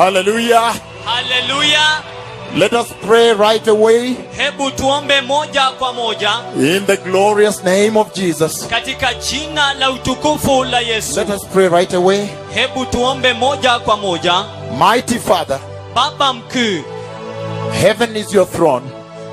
Hallelujah. Hallelujah. Let us pray right away Hebu tuombe moja kwa moja in the glorious name of Jesus. katika jina la utukufu la Yesu. Let us pray right away. Hebu tuombe moja kwa moja. Mighty Father, Baba mkuu, heaven is your throne,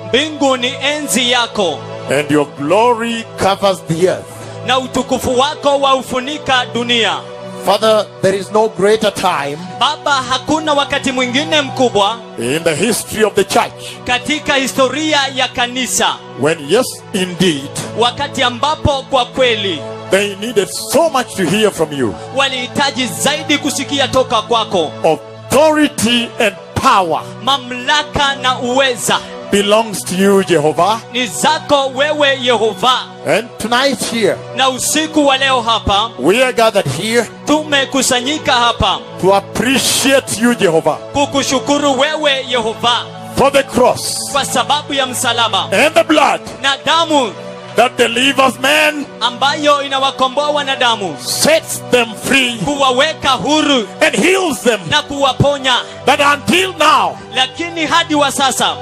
mbingu ni enzi yako, and your glory covers the earth. na utukufu wako waufunika dunia. Father, there is no greater time Baba, hakuna wakati mwingine mkubwa in the history of the church katika historia ya kanisa, when, yes, indeed, wakati ambapo kwa kweli they needed so much to hear from you. walihitaji zaidi kusikia toka kwako. Authority and power Mamlaka na uweza belongs to you, Jehovah. ni zako wewe Yehova. And tonight here, Na usiku wa leo hapa we are gathered here tumekusanyika hapa to appreciate you, Jehovah, kukushukuru wewe Yehova for the cross kwa sababu ya msalaba and the blood na damu that delivers men, ambayo inawakomboa wanadamu, sets them free, kuwaweka huru and heals them. na kuwaponya. That until now, Lakini hadi wa sasa,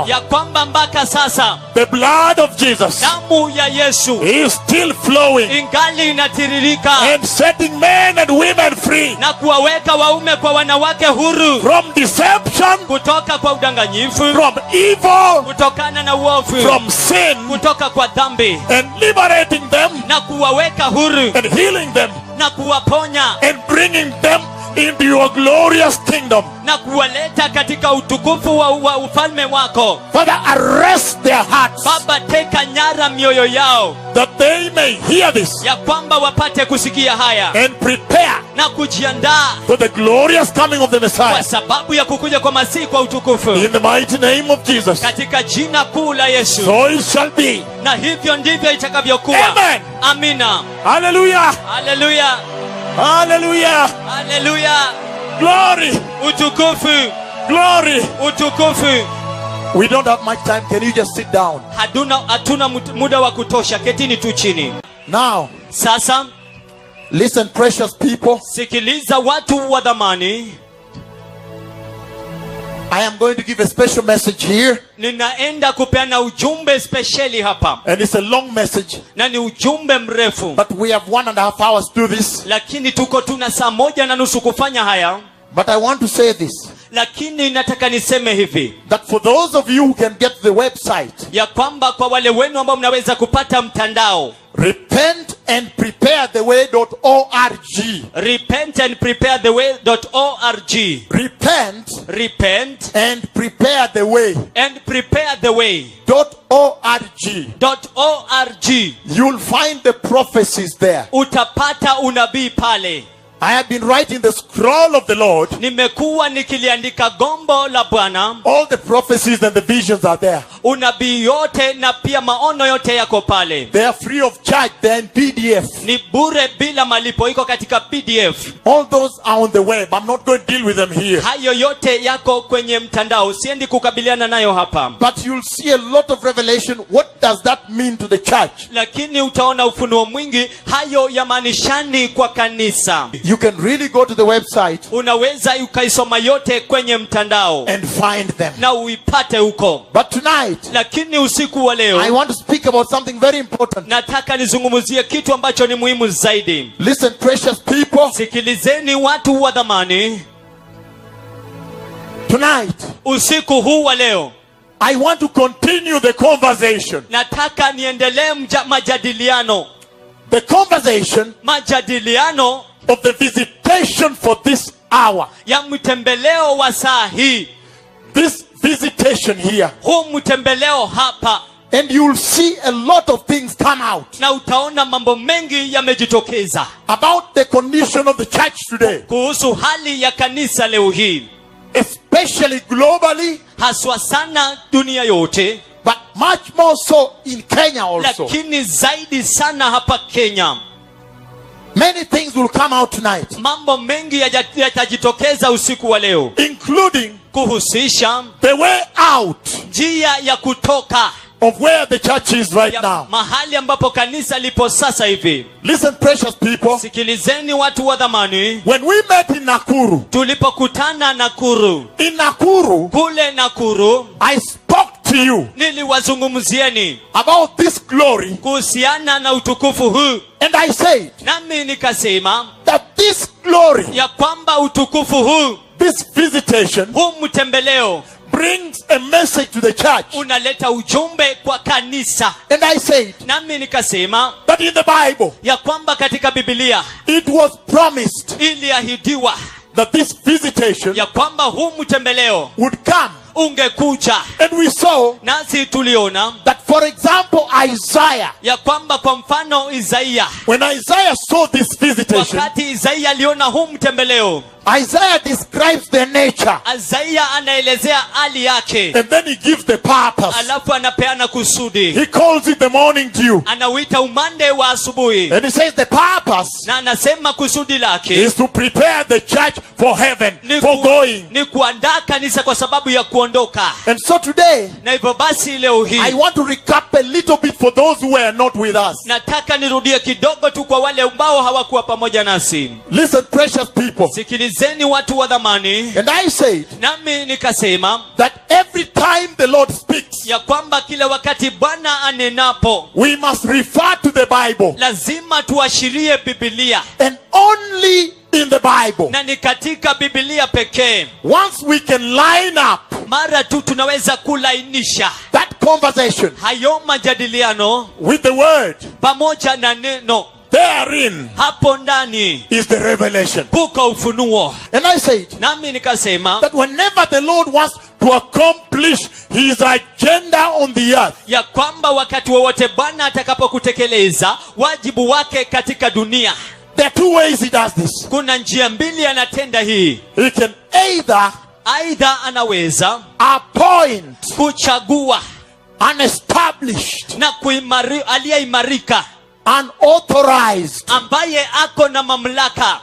ya kwamba mpaka sasa the blood of Jesus damu ya Yesu is still flowing ingali inatiririka and setting men and women free na kuwaweka waume kwa wanawake huru from deception, kutoka kwa udanganyifu, from evil, kutokana na uovu, from sin, kutoka kwa dhambi, and liberating them na kuwaweka huru and healing them na kuwaponya and bringing them into your glorious kingdom. na kuwaleta katika utukufu wa ufalme wako. Father, arrest their hearts Baba, teka nyara mioyo yao, that they may hear this ya kwamba wapate kusikia haya and prepare na kujiandaa for the glorious coming of the Messiah. kwa sababu ya kukuja kwa Masihi kwa utukufu, In the mighty name of Jesus. katika jina kuu la Yesu. So it shall be. Na hivyo ndivyo itakavyokuwa. Amen. Amina. Hallelujah. Haleluya. Hallelujah. Haleluya. Glory. Utukufu. Glory. Utukufu. We don't have much time. Can you just sit down? Hatuna muda wa kutosha. Ketini tu chini. Now, Sasa listen, precious people. sikiliza watu wa dhamani. I am going to give a special message here. Ninaenda kupeana ujumbe speciali hapa. And it's a long message. Na ni ujumbe mrefu. But we have 1.5 hours to do this. Lakini tuko tuna saa 1.5 kufanya haya. But I want to say this. Lakini nataka niseme hivi, That for those of you who can get the website, ya kwamba kwa wale wenu ambao mnaweza kupata mtandao, repentandpreparetheway.org. repentandpreparetheway.org. Repent Repent and prepare the way. and prepare the way. .org. You'll find the prophecies there. Utapata unabii pale. I have been writing the scroll of the Lord. Nimekuwa nikiliandika gombo la Bwana. All the prophecies and the visions are there. Unabii yote na pia maono yote yako pale. They are free of charge. They are in PDF. Ni bure bila malipo, iko katika PDF. All those are on the web. I'm not going to deal with them here. Hayo yote yako kwenye mtandao, siendi kukabiliana nayo hapa. But you'll see a lot of revelation. What does that mean to the church? Lakini utaona ufunuo mwingi, hayo yamanishani kwa kanisa. You can really go to the website Unaweza ukaisoma yote kwenye mtandao and find them. na uipate huko. But tonight, Lakini usiku wa I leo want to speak about something very important. nataka nizungumzie kitu ambacho ni muhimu zaidi. Listen, precious people. Sikilizeni watu wa dhamani. Tonight, Usiku huu wa leo I want to continue the conversation. nataka niendelee majadiliano. The conversation Majadiliano of the visitation for this hour. ya mtembeleo wa saa hii. This visitation here. Huu mtembeleo hapa. And you'll see a lot of things come out Na utaona mambo mengi yamejitokeza about the condition of the church today. kuhusu hali ya kanisa leo hii. Especially globally, Haswa sana dunia yote, but much more so in Kenya also. lakini zaidi sana hapa Kenya. Many things will come out tonight, Mambo mengi yatajitokeza usiku wa leo, including kuhusisha the way out njia ya kutoka of where the church is right ya now. mahali ambapo kanisa lipo sasa hivi. Listen, precious people. Sikilizeni watu wa dhamani. When we met in Nakuru, Tulipokutana Nakuru, in Nakuru, kule Nakuru, I spoke to you niliwazungumzieni about this glory, kuhusiana na utukufu huu. and I said Nami nikasema that this glory, ya kwamba utukufu huu, this visitation, huu mtembeleo, brings a message to the church. unaleta ujumbe kwa kanisa. And I said Nami nikasema that in the Bible, ya kwamba katika Biblia it was promised iliahidiwa that this visitation ya kwamba huu mtembeleo would come. ungekuja. And we saw Nasi tuliona that, for example, Isaiah, ya kwamba kwa mfano Isaia, when Isaiah saw this visitation, wakati Isaia aliona huu mtembeleo, Isaiah describes the nature, Isaia anaelezea hali yake, and then he gives the purpose. alafu anapeana kusudi. He calls it the morning dew. Anauita umande wa asubuhi, And he says the purpose na anasema kusudi lake is to prepare the church for heaven, for going. ni kuandaa kanisa kwa sababu ya kuondoka. And so today, Na hivyo basi leo hii I want to recap a little bit for those who were not with us. nataka nirudie kidogo tu kwa wale ambao hawakuwa pamoja nasi. Listen, precious people. Sikilizeni watu wa dhamani. And I said Nami nikasema that every time the Lord speaks, ya kwamba kila wakati Bwana anenapo we must refer to the Bible. lazima tuashirie Biblia, And only in the Bible, na ni katika Biblia pekee once we can line up mara tu tunaweza kulainisha that conversation hayo majadiliano with the word, pamoja na neno. therein Hapo ndani is the revelation. puko ufunuo. And I said Nami nikasema that whenever the Lord wants to accomplish his agenda on the earth, ya kwamba wakati wowote Bwana atakapokutekeleza wajibu wake katika dunia, there are two ways he does this. kuna njia mbili anatenda hii. He can either Aidha anaweza appoint kuchagua unestablished, na aliyeimarika, unauthorized, ambaye ako na mamlaka,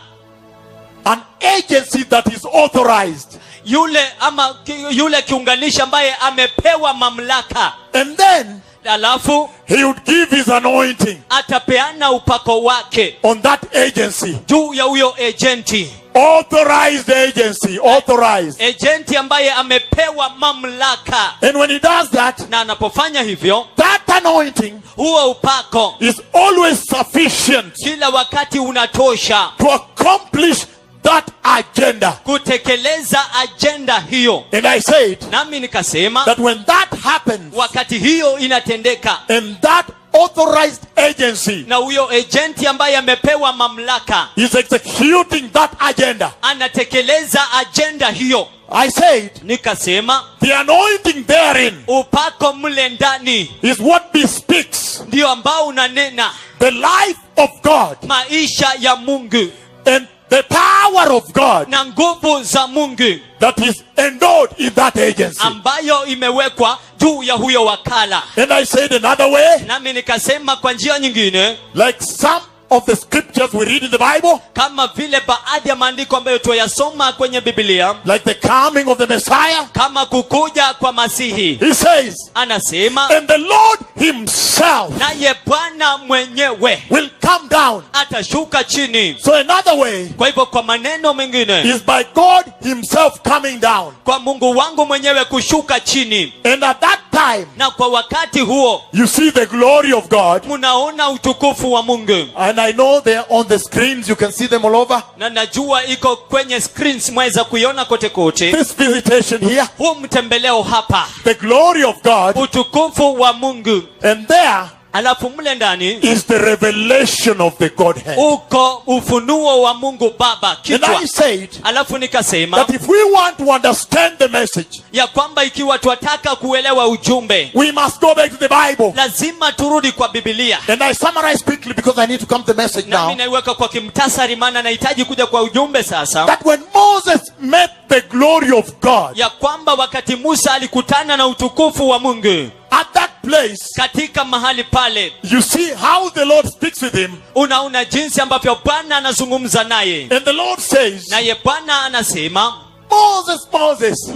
an agency that is authorized, yule kiunganishi ambaye amepewa mamlaka, and then alafu he would give his anointing atapeana upako wake on that agency. juu ya huyo agenti. Authorized agency, authorized. Agenti ambaye amepewa mamlaka. And when he does that, Na anapofanya hivyo, that anointing huo upako is always sufficient kila wakati unatosha to accomplish that agenda. kutekeleza ajenda hiyo. And I said Nami nikasema that when that happens, wakati hiyo inatendeka and that authorized agency na huyo agenti ambaye amepewa mamlaka is executing that agenda, anatekeleza ajenda hiyo, I said nikasema the anointing therein upako mle ndani is what bespeaks ndio ambao unanena the life of God maisha ya Mungu and the power of God na nguvu za Mungu that is endowed in that agency. ambayo imewekwa juu ya huyo wakala. And I said another way, Nami nikasema kwa njia nyingine, like some of the scriptures we read in the Bible, kama vile baadhi ya maandiko ambayo tuyasoma kwenye Biblia, like the coming of the Messiah, kama kukuja kwa Masihi, he says, anasema and the Lord himself naye Bwana mwenyewe will come down. atashuka chini. So another way Kwa hivyo kwa maneno mengine, is by God himself coming down. kwa Mungu wangu mwenyewe kushuka chini. And at that time, Na kwa wakati huo you see the glory of God. munaona utukufu wa Mungu. And I know they're on the screens. You can see them all over. Na najua iko kwenye screens, mweza kuiona kote kote. This visitation here, Huu mtembeleo hapa, the glory of God. utukufu wa Mungu. And there Alafu mle ndani is the revelation of the Godhead. uko ufunuo wa Mungu Baba And kichwa. I said Alafu nikasema that if we want to understand the message, ya kwamba ikiwa twataka kuelewa ujumbe, we must go back to the Bible. lazima turudi kwa Biblia. And I summarize quickly because I need to come to the message now. Nami naiweka kwa kimtasari maana nahitaji kuja kwa ujumbe sasa. That when Moses met the glory of God, Ya kwamba wakati Musa alikutana na utukufu wa Mungu at that place, katika mahali pale, you see how the Lord speaks with him. unaona jinsi ambavyo Bwana anazungumza naye. And the Lord says, Naye Bwana anasema Moses,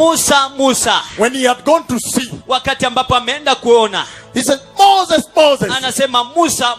Musa, when he had gone to see, wakati ambapo ameenda kuona, he said, Moses, anasema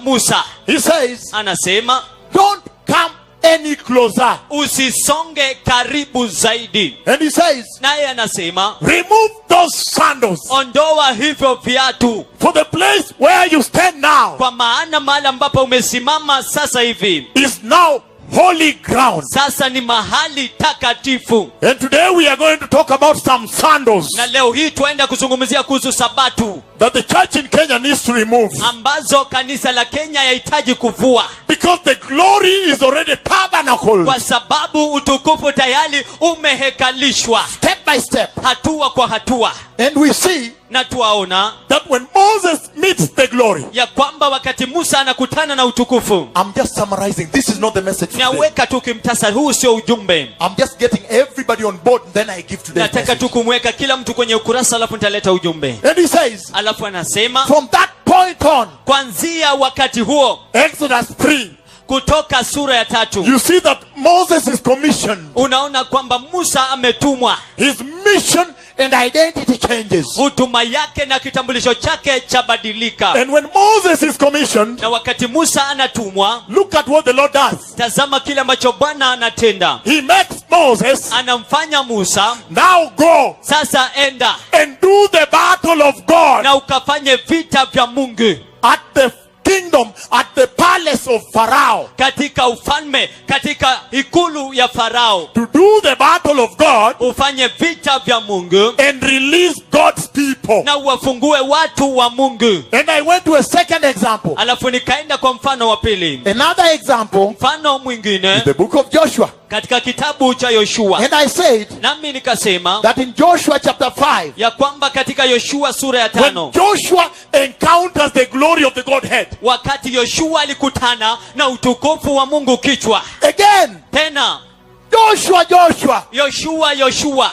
Musa, he says, anasema don't come any closer. usisonge karibu zaidi. And he says, Naye anasema remove those sandals, ondoa hivyo viatu, for the place where you stand now kwa maana mahali ambapo umesimama sasa hivi is now holy ground. sasa ni mahali takatifu. And today we are going to talk about some sandals Na leo hii tuenda kuzungumzia kuhusu sabatu that the church in Kenya needs to remove, ambazo kanisa la Kenya yahitaji kuvua, because the glory is already tabernacled, kwa sababu utukufu tayari umehekalishwa step by step. hatua kwa hatua. And we see Na tuwaona that when Moses meets the glory, ya kwamba wakati Musa anakutana na utukufu, I'm just summarizing, this is not the message today. naweka tu kimtasa, huu sio ujumbe. I'm just getting everybody on board, then I give today's Nataka message. tu kumweka kila mtu kwenye ukurasa, alafu nitaleta ujumbe. And he says, Alafu anasema from that point on, kuanzia wakati huo, Exodus 3, Kutoka sura ya 3, you see that Moses is commissioned. unaona kwamba Musa ametumwa. His mission and identity changes. Huduma yake na kitambulisho chake chabadilika. And when Moses is commissioned, Na wakati Musa anatumwa, look at what the Lord does. tazama kile ambacho Bwana anatenda. He makes Moses, Anamfanya Musa, now go sasa enda and do the battle of God na ukafanye vita vya Mungu at the kingdom, at the palace of Pharaoh. katika ufalme, katika ikulu ya Farao. To do the battle of God Ufanye vita vya Mungu and release God's people. na uwafungue watu wa Mungu. And I went to a second example. Alafu nikaenda kwa mfano wa pili. Another example, Mfano mwingine the book of Joshua. katika kitabu cha Yoshua. And I said Nami nikasema that in Joshua chapter 5, ya kwamba katika Yoshua sura ya when 5, Joshua encounters the glory of the Godhead, wakati Yoshua alikutana na utukufu wa Mungu kichwa. again, Tena Yoshua,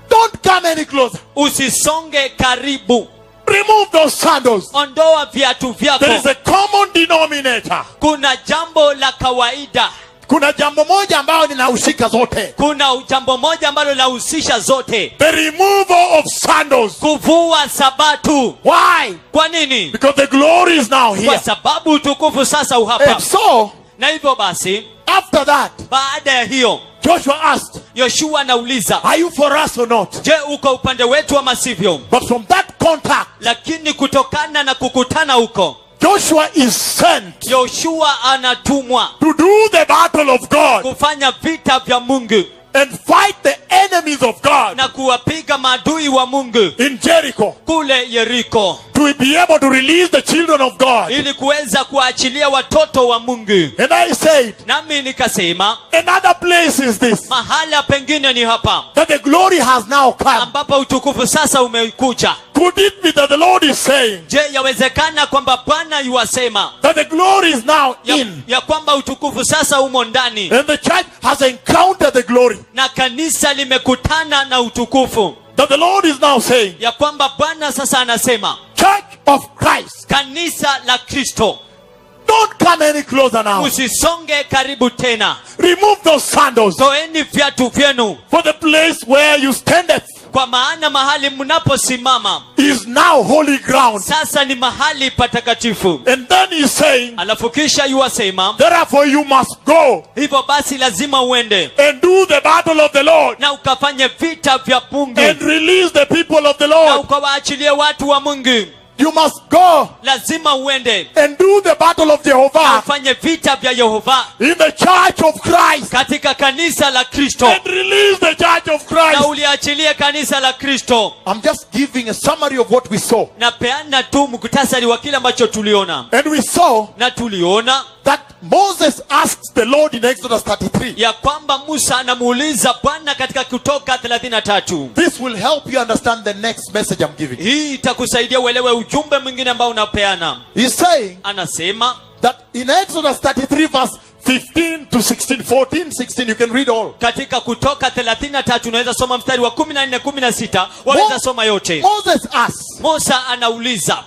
don't come any closer. usisonge karibu, Remove those sandals. ondoa viatu There is vyako. a common denominator. Kuna jambo la kawaida, Kuna jambo moja ambayo ninaushika zote. kuna jambo moja ambalo linahusisha zote: The removal of sandals. kuvua sabatu. Why? Kwa nini? Because the glory is now here. Kwa sababu utukufu sasa uhapa. And so, Na hivyo basi, after that, baada ya hiyo, Joshua asked, Yoshua anauliza, are you for us or not? je, uko upande wetu ama sivyo? But from that contact, Lakini kutokana na kukutana huko, Joshua is sent Yoshua anatumwa to do the battle of God kufanya vita vya Mungu and fight the enemies of God na kuwapiga maadui wa Mungu in Jericho, kule Yeriko, to be able to release the children of God. ili kuweza kuachilia watoto wa Mungu. And I said, Nami nikasema another place is this, mahala pengine ni hapa that the glory has now come. ambapo utukufu sasa umekuja. Could it be that the Lord is saying Je, yawezekana kwamba Bwana yuwasema that the glory is now in, ya kwamba utukufu sasa umo ndani and the church has encountered the glory? na kanisa limekutana na utukufu? That the Lord is now saying, Ya kwamba Bwana sasa anasema, Church of Christ, kanisa la Kristo, don't come any closer now. usisonge karibu tena, Remove those sandals, toeni viatu vyenu, for the place where you standeth kwa maana mahali mnaposimama is now holy ground. sasa ni mahali patakatifu. And then he's saying, Alafu kisha yuwasema, therefore you must go hivyo basi lazima uende and do the battle of the Lord na ukafanye vita vya Mungu and release the people of the na Lord. ukawaachilie watu wa Mungu. You must go Lazima uende and do the battle of na Jehovah ufanye vita vya Yehova in the church of Christ katika kanisa la Kristo and release the church of na Christ. uliachilie kanisa la Kristo. I'm just giving a summary of what we saw. Na peana tu mkutasari wa kile ambacho tuliona, And we saw na tuliona that Moses asks the Lord in Exodus 33. ya kwamba Musa anamuuliza Bwana katika Kutoka 33. This will help you understand the next message I'm giving. Hii itakusaidia uelewe ujumbe mwingine ambao unapeana. He's saying Anasema that in Exodus 33 verse 15 to 16, 14, 16, you can read all. katika Kutoka 33 unaweza soma mstari wa 14, 16, waweza soma yote. Moses asks, Musa anauliza,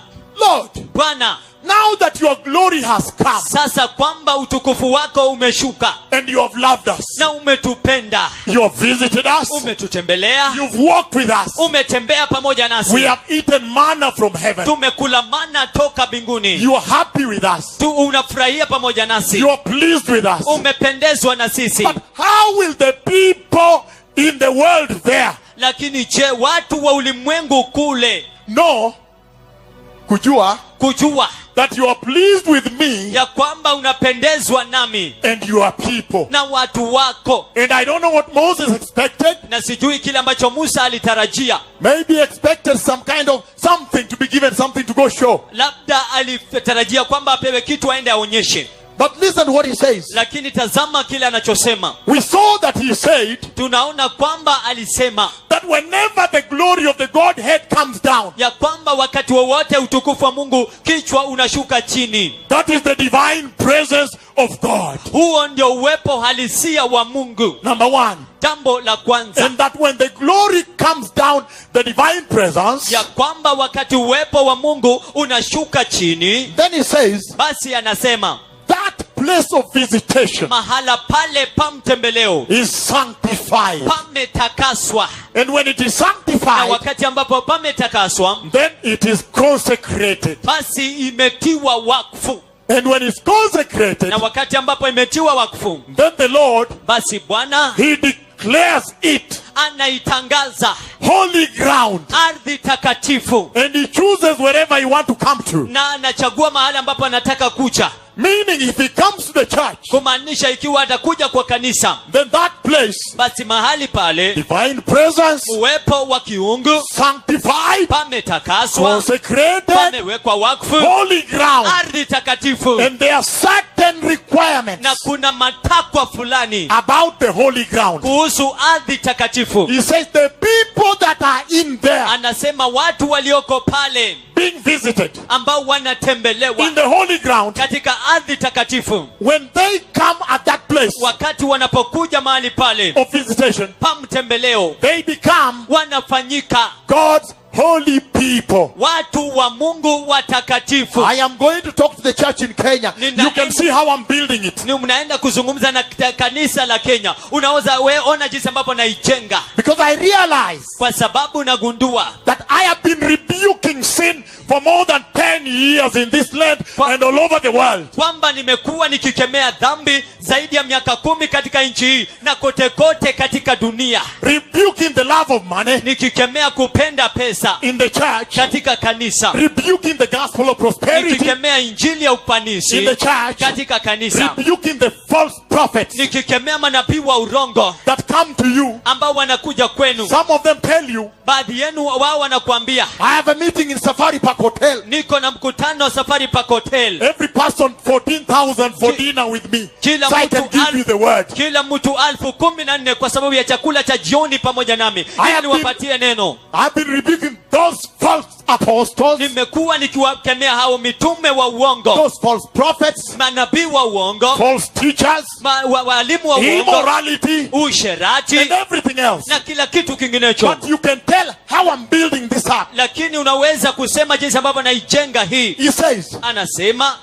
Lord, Bwana, now that your glory has come sasa kwamba utukufu wako umeshuka and you have loved us, na umetupenda, you have visited us, umetutembelea, you've walked with us, umetembea pamoja we nasi, have eaten manna from heaven, tumekula mana toka mbinguni, you are happy with us, unafurahia pamoja nasi, you are pleased with us. umependezwa na sisi. But how will the people in the world there Lakini je, watu wa ulimwengu kule know, kujua, that you are pleased with me ya kwamba unapendezwa nami and your people? na watu wako? And I don't know what Moses expected. Na sijui kile ambacho Musa alitarajia. Maybe expected some kind of something to be given, something to go show. Labda alitarajia kwamba apewe kitu aende aonyeshe. But listen to what he says. Lakini tazama kile anachosema. We saw that he said Tunaona kwamba alisema that whenever the glory of the Godhead comes down, ya kwamba wakati wowote utukufu wa Mungu kichwa unashuka chini. that is the divine presence of God. Huo ndio uwepo halisia wa Mungu. Number one. Jambo la kwanza. And that when the glory comes down, the divine presence, ya kwamba wakati uwepo wa Mungu unashuka chini, then he says, basi anasema that place of visitation mahala pale pa mtembeleo is sanctified. pametakaswa. And when it is Na sanctified, wakati ambapo pametakaswa, then it is consecrated. basi imetiwa wakfu. And when it's consecrated, Na wakati ambapo imetiwa wakfu, then the Lord, basi Bwana he declares it anaitangaza holy ground. ardhi takatifu, And he chooses wherever he wants to come to. na anachagua mahali ambapo anataka kuja. Meaning if he comes to the church, Kumaanisha ikiwa atakuja kwa kanisa, then that place, basi mahali pale divine presence, uwepo wa kiungu sanctified, pametakaswa, consecrated, pamewekwa wakfu, holy ground. ardhi takatifu. And there are certain requirements Na kuna matakwa fulani about the holy ground. kuhusu ardhi takatifu. He says the people that are in there Anasema watu walioko pale being visited ambao wanatembelewa in the holy ground, katika ardhi takatifu, when they come at that place wakati wanapokuja mahali pale of visitation, pa mtembeleo, they become wanafanyika God's holy people. watu wa Mungu watakatifu. I am going to talk to the church in Kenya. You can see how I'm building it. Ni mnaenda kuzungumza na kanisa la Kenya, unaweza ona jinsi ambapo naijenga, Because I realize kwa sababu nagundua that I have been rebuking sin for more than 10 years in this land and all over the world. kwamba nimekuwa nikikemea dhambi zaidi ya miaka 10 katika nchi hii na kote kote katika dunia, Rebuking the love of money nikikemea kupenda pesa in the church. katika kanisa, Rebuking the gospel of prosperity nikikemea injili ya ufanisi in the church. katika kanisa, Rebuking the false prophets nikikemea manabii wa urongo that come to you. ambao wanakuja kwenu. Some of them tell you, Baadhi yenu wao wanakuambia, I have a meeting in Safari Park Hotel. niko na mkutano Safari Park Hotel, Every person 14,000 for dinner with me, kila so I can mtu give you the word. kila mtu 14,000 kwa sababu ya chakula cha jioni pamoja nami, ili have niwapatie neno. I've been rebuking those false apostles, Nimekuwa nikiwakemea hao mitume wa uongo, those false prophets, manabii wa uongo, false teachers, walimu wa uongo, immorality, usherati and everything else. na kila kitu kinginecho. But you can tell how I'm building this up. Lakini unaweza kusema jinsi ambavyo naijenga hii. He says, Anasema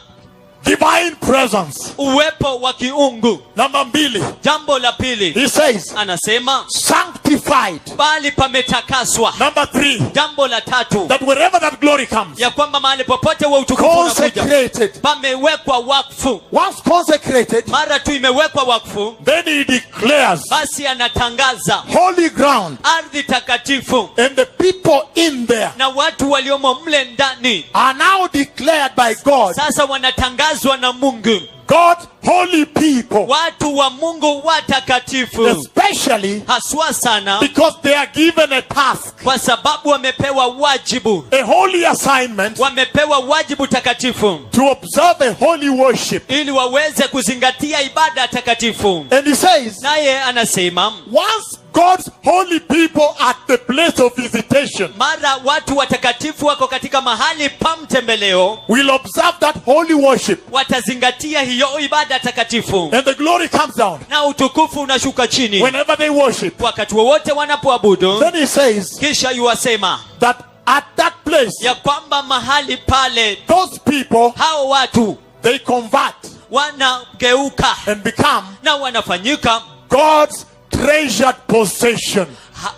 divine presence. uwepo wa kiungu. Number 2. Jambo la pili, He says, anasema sanctified. bali pametakaswa. Number 3. Jambo la tatu, That wherever that glory comes, ya kwamba mahali popote wa utukufu unakuja consecrated. pamewekwa wakfu. Once consecrated, Mara tu imewekwa wakfu, then he declares basi anatangaza holy ground. ardhi takatifu, And the people in there na watu waliomo mle ndani are now declared by God, sasa wanatangazwa na Mungu, God's holy people. watu wa Mungu watakatifu, Especially haswa sana because they are given a task, kwa sababu wamepewa wajibu, a holy assignment wamepewa wajibu takatifu to observe a holy worship. ili waweze kuzingatia ibada takatifu. And he says, Naye anasema once God's holy people at the place of visitation mara watu watakatifu wako katika mahali pa mtembeleo, will observe that holy worship, watazingatia hiyo ibada takatifu, and the glory comes down na utukufu unashuka chini whenever they worship. wakati wowote wanapoabudu. Then he says Kisha yuwasema that at that place place, ya kwamba mahali pale those people, hao watu they convert wanageuka and become na wanafanyika God's treasured possession.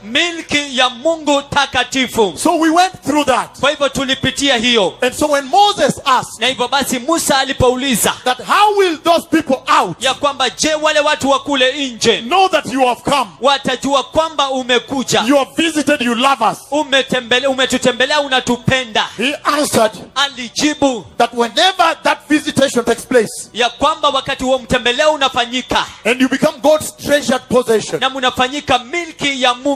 milki ya Mungu takatifu. So we went through that. Kwa hivyo tulipitia hiyo. And so when Moses asked Na hivyo basi Musa alipouliza that how will those people out ya kwamba je, wale watu wa kule nje know that you have come, watajua kwamba umekuja, you have visited, you love us? umetutembelea, unatupenda? He answered Alijibu that whenever that visitation takes place ya kwamba wakati huo mtembeleo unafanyika and you become God's treasured possession, na mnafanyika milki ya Mungu,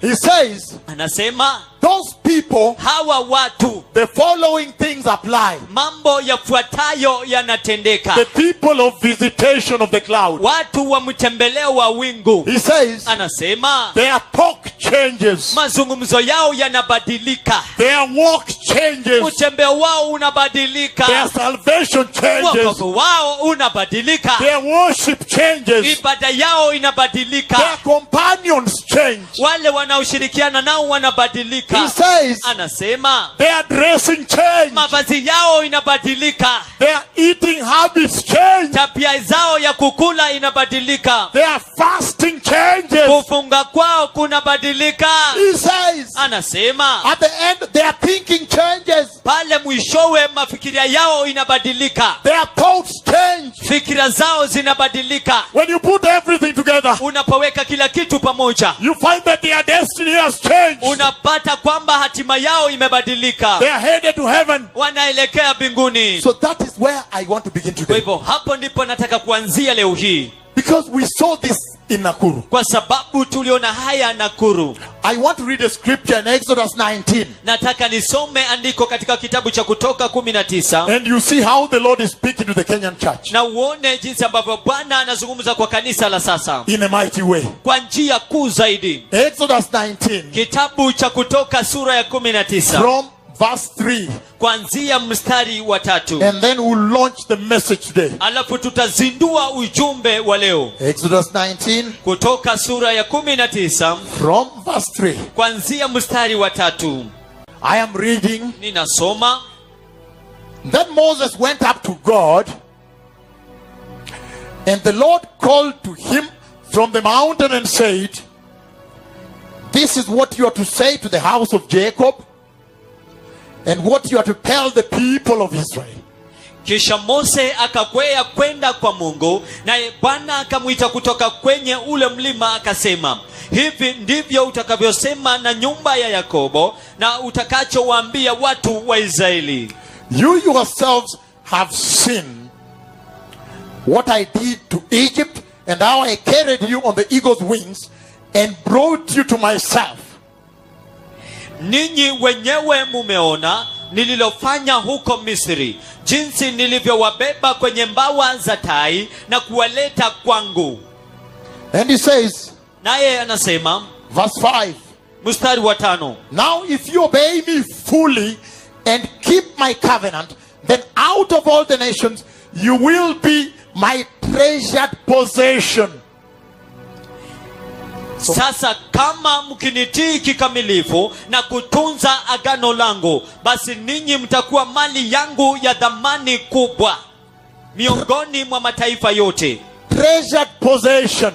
he says anasema those people, hawa watu the following things apply. mambo yafuatayo yanatendeka. The people of visitation of the cloud, Watu wa mtembeleo wa wingu, he says, anasema their talk changes, mazungumzo yao yanabadilika, their walk changes, utembeo wao unabadilika, their salvation changes, wokovu wao unabadilika, their worship changes, ibada yao inabadilika, their companions change. wale wanaoshirikiana nao wanabadilika. He says Anasema their dressing change, mavazi yao inabadilika, their eating habits change, tabia zao ya kukula inabadilika, their fasting changes. kufunga kwao kunabadilika. He says Anasema at the end their thinking changes, pale mwishowe mafikiria yao inabadilika, their thoughts change. fikira zao zinabadilika. When you put everything together, Unapoweka kila kitu pamoja, you find that their destiny has changed. unapata kwamba hatima yao imebadilika, They are headed to heaven. wanaelekea mbinguni. So that is where I want to begin Kwa today, hivyo hapo ndipo nataka kuanzia leo hii, because we saw this in Nakuru. kwa sababu tuliona haya Nakuru. I want to read a scripture in Exodus 19, Nataka nisome andiko katika kitabu cha Kutoka 19 and you see how the Lord is speaking to the Kenyan church na uone jinsi ambavyo Bwana anazungumza kwa kanisa la sasa in a mighty way. kwa njia kuu zaidi. Exodus 19 Kitabu cha Kutoka sura ya 19 from verse 3, kuanzia mstari wa 3, and then we'll launch the message today. alafu tutazindua ujumbe wa leo. Exodus 19 Kutoka sura ya 19 from verse 3. kuanzia mstari wa 3 I am reading. ninasoma. Then Moses went up to God, and the Lord called to him from the mountain and said, this is what you are to say to the house of Jacob, and what you are to tell the people of Israel. Kisha Mose akakwea kwenda kwa Mungu, naye Bwana akamwita kutoka kwenye ule mlima akasema, hivi ndivyo utakavyosema na nyumba ya Yakobo na utakachowaambia watu wa Israeli. You yourselves have seen what I did to Egypt, and how I carried you on the eagle's wings and brought you to myself. Ninyi wenyewe mumeona nililofanya huko Misri, jinsi nilivyowabeba kwenye mbawa za tai na kuwaleta kwangu. And he says, Naye anasema verse 5, mstari wa 5, now if you obey me fully and keep my covenant, then out of all the nations you will be my treasured possession. sasa kama mkinitii kikamilifu na kutunza agano langu, basi ninyi mtakuwa mali yangu ya dhamani kubwa miongoni mwa mataifa yote. Treasured possession.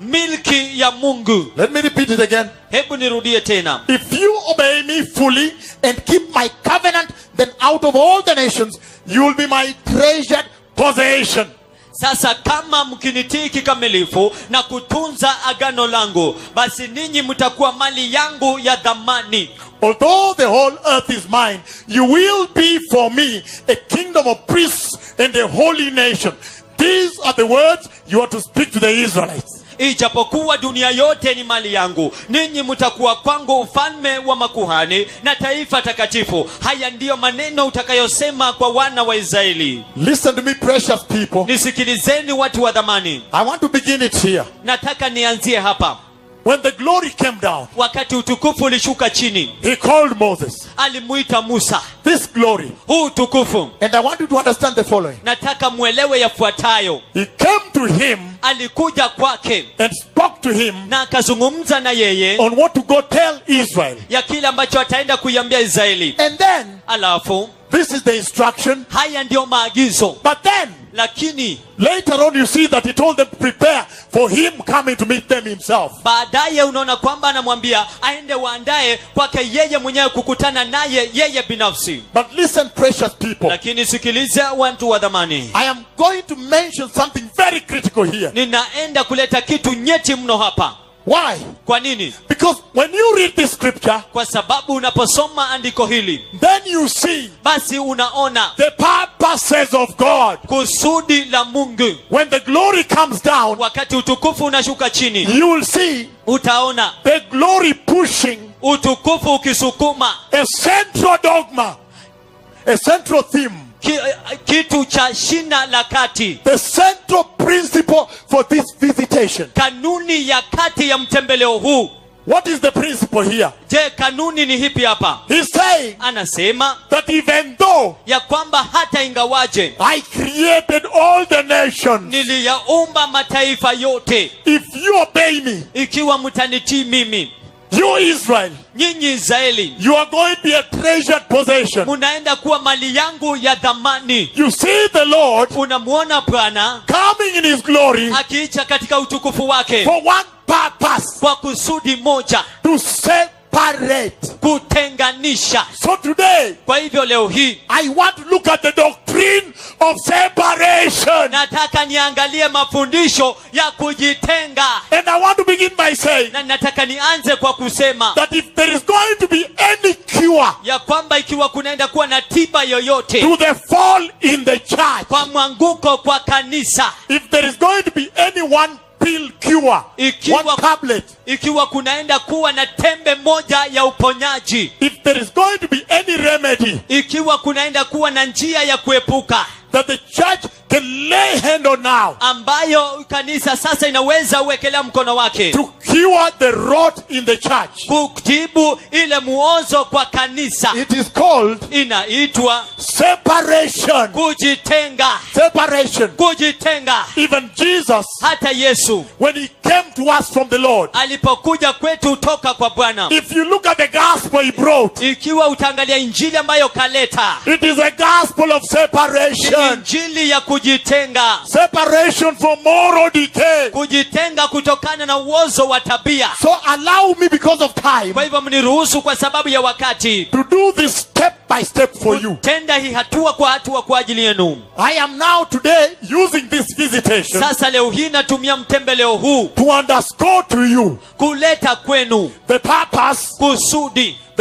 Milki ya Mungu. Let me repeat it again. Hebu nirudie tena. If you obey me fully and keep my covenant, then out of all the nations you will be my treasured possession. Sasa kama mkinitii kikamilifu na kutunza agano langu, basi ninyi mtakuwa mali yangu ya dhamani. Although the whole earth is mine, you will be for me a kingdom of priests and a holy nation. These are the words you are to speak to the Israelites. Ijapokuwa dunia yote ni mali yangu, ninyi mtakuwa kwangu ufalme wa makuhani na taifa takatifu. Haya ndiyo maneno utakayosema kwa wana wa Israeli. Listen to me, precious people. Nisikilizeni watu wa dhamani. I want to begin it here. Nataka nianzie hapa. When the glory came down, Wakati utukufu ulishuka chini, he called Moses. alimuita Musa. This glory. Huu tukufu. And I want you to understand the following. Nataka muelewe yafuatayo. He came to him Alikuja kwake and spoke to him na akazungumza na yeye on what to go tell Israel. ya kile ambacho ataenda kuiambia Israeli. And then, Alafu this is the instruction. haya ndio maagizo. But then, Lakini later on you see that he told them to prepare for him coming to meet them himself. baadaye unaona kwamba anamwambia aende waandae kwake yeye mwenyewe kukutana naye yeye binafsi. But listen, precious people. Lakini sikiliza watu wa dhamani. I am going to mention something very critical here. Ninaenda kuleta kitu nyeti mno hapa. Why? Kwa nini? Because when you read this scripture, Kwa sababu unaposoma andiko hili, then you see basi unaona the purposes of God. kusudi la Mungu. When the glory comes down, Wakati utukufu unashuka chini, you will see utaona the glory pushing utukufu ukisukuma a central dogma, a central theme, kitu cha shina la kati, the central principle for this visitation. kanuni ya kati ya mtembeleo huu. What is the principle here? Je, kanuni ni hipi hapa? He's saying Anasema that even though ya kwamba hata ingawaje I created all the nations, niliyaumba mataifa yote, if you obey me, ikiwa mtanitii mimi, you Israel, nyinyi Israeli, you are going to be a treasured possession. munaenda kuwa mali yangu ya dhamani. You see the Lord Unamuona Bwana coming in his glory akiicha katika utukufu wake for one purpose, kwa kusudi moja, to separate. kutenganisha. So today, Kwa hivyo leo hii I want to look at the doctrine of separation. nataka niangalie mafundisho ya kujitenga, And I want to begin by saying na nataka nianze kwa kusema that if there is going to be any cure ya kwamba ikiwa kunaenda kuwa na tiba yoyote to the fall in the church, kwa mwanguko kwa kanisa, if there is going to be any one pill cure, one tablet, ikiwa kunaenda kuwa na tembe moja ya uponyaji, if there is going to be any remedy ikiwa kunaenda kuwa na njia ya kuepuka that the church can lay hand on now ambayo kanisa sasa inaweza uwekelea mkono wake to cure the rot in the church, kutibu ile muozo kwa kanisa, it is called inaitwa separation. kujitenga. Separation. Kujitenga. Even Jesus, Hata Yesu when he came to us from the Lord, alipokuja kwetu toka kwa Bwana, if you look at the gospel he brought, ikiwa utaangalia injili ambayo kaleta, it is a gospel of ni separation. injili ya kujitenga. Separation from moral decay. Kujitenga kutokana na uozo wa tabia. So allow me, because of time, Kwa hivyo mniruhusu kwa sababu ya wakati, to do this step by step for you. tenda hii hatua kwa hatua kwa ajili yenu. I am now today using this visitation Sasa leo hii natumia mtembeleo huu to underscore to you kuleta kwenu the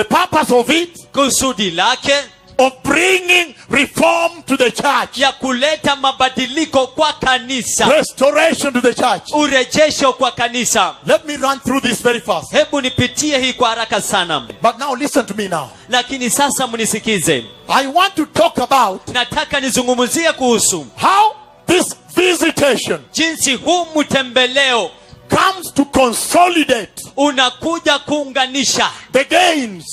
purpose of it, kusudi lake of bringing reform to the church, ya kuleta mabadiliko kwa kanisa, restoration to the church. urejesho kwa kanisa. Let me run through this very fast. Hebu nipitie hii kwa haraka sana, But now listen to me now. lakini sasa mnisikize. I want to talk about Nataka nizungumzie kuhusu how this visitation jinsi huu mtembeleo comes to consolidate unakuja kuunganisha the gains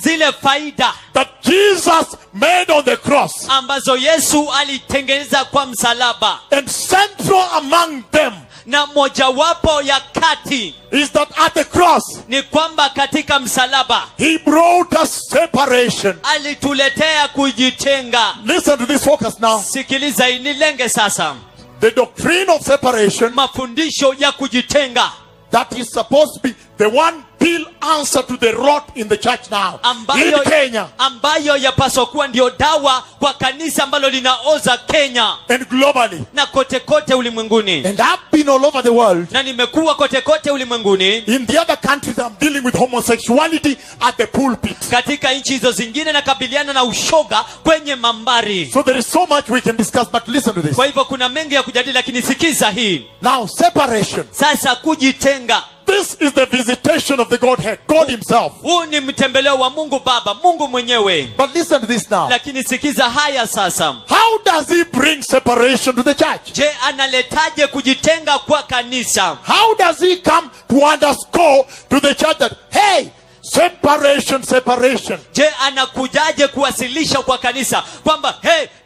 zile faida that Jesus made on the cross. ambazo Yesu alitengeneza kwa msalaba, And central among them na mojawapo ya kati is that at the cross ni kwamba katika msalaba he brought us separation. alituletea kujitenga. Listen to this focus now. Sikiliza, inilenge sasa. The doctrine of separation, Mafundisho ya kujitenga that is supposed to be the one pill answer to the rot in the church now in Kenya ambayo yapaswa kuwa ndio dawa kwa kanisa ambalo linaoza Kenya and globally. na kote kote ulimwenguni. And I've been all over the world. Na nimekuwa kote kote ulimwenguni. In the other countries I'm dealing with homosexuality at the pulpit. Katika nchi hizo zingine nakabiliana na ushoga kwenye mambari. So there is so much we can discuss, but listen to this. Kwa hivyo kuna mengi ya kujadili, lakini sikiza hii. Now separation. Sasa kujitenga. This is the visitation of the Godhead, God himself. Huu ni mtembeleo wa Mungu Baba, Mungu mwenyewe. But listen to this now. Lakini sikiza haya sasa. How does he bring separation to the church? Je, analetaje kujitenga kwa kanisa? How does he come to underscore to the church that, hey, Separation, separation. Je, anakujaje kuwasilisha kwa kanisa kwamba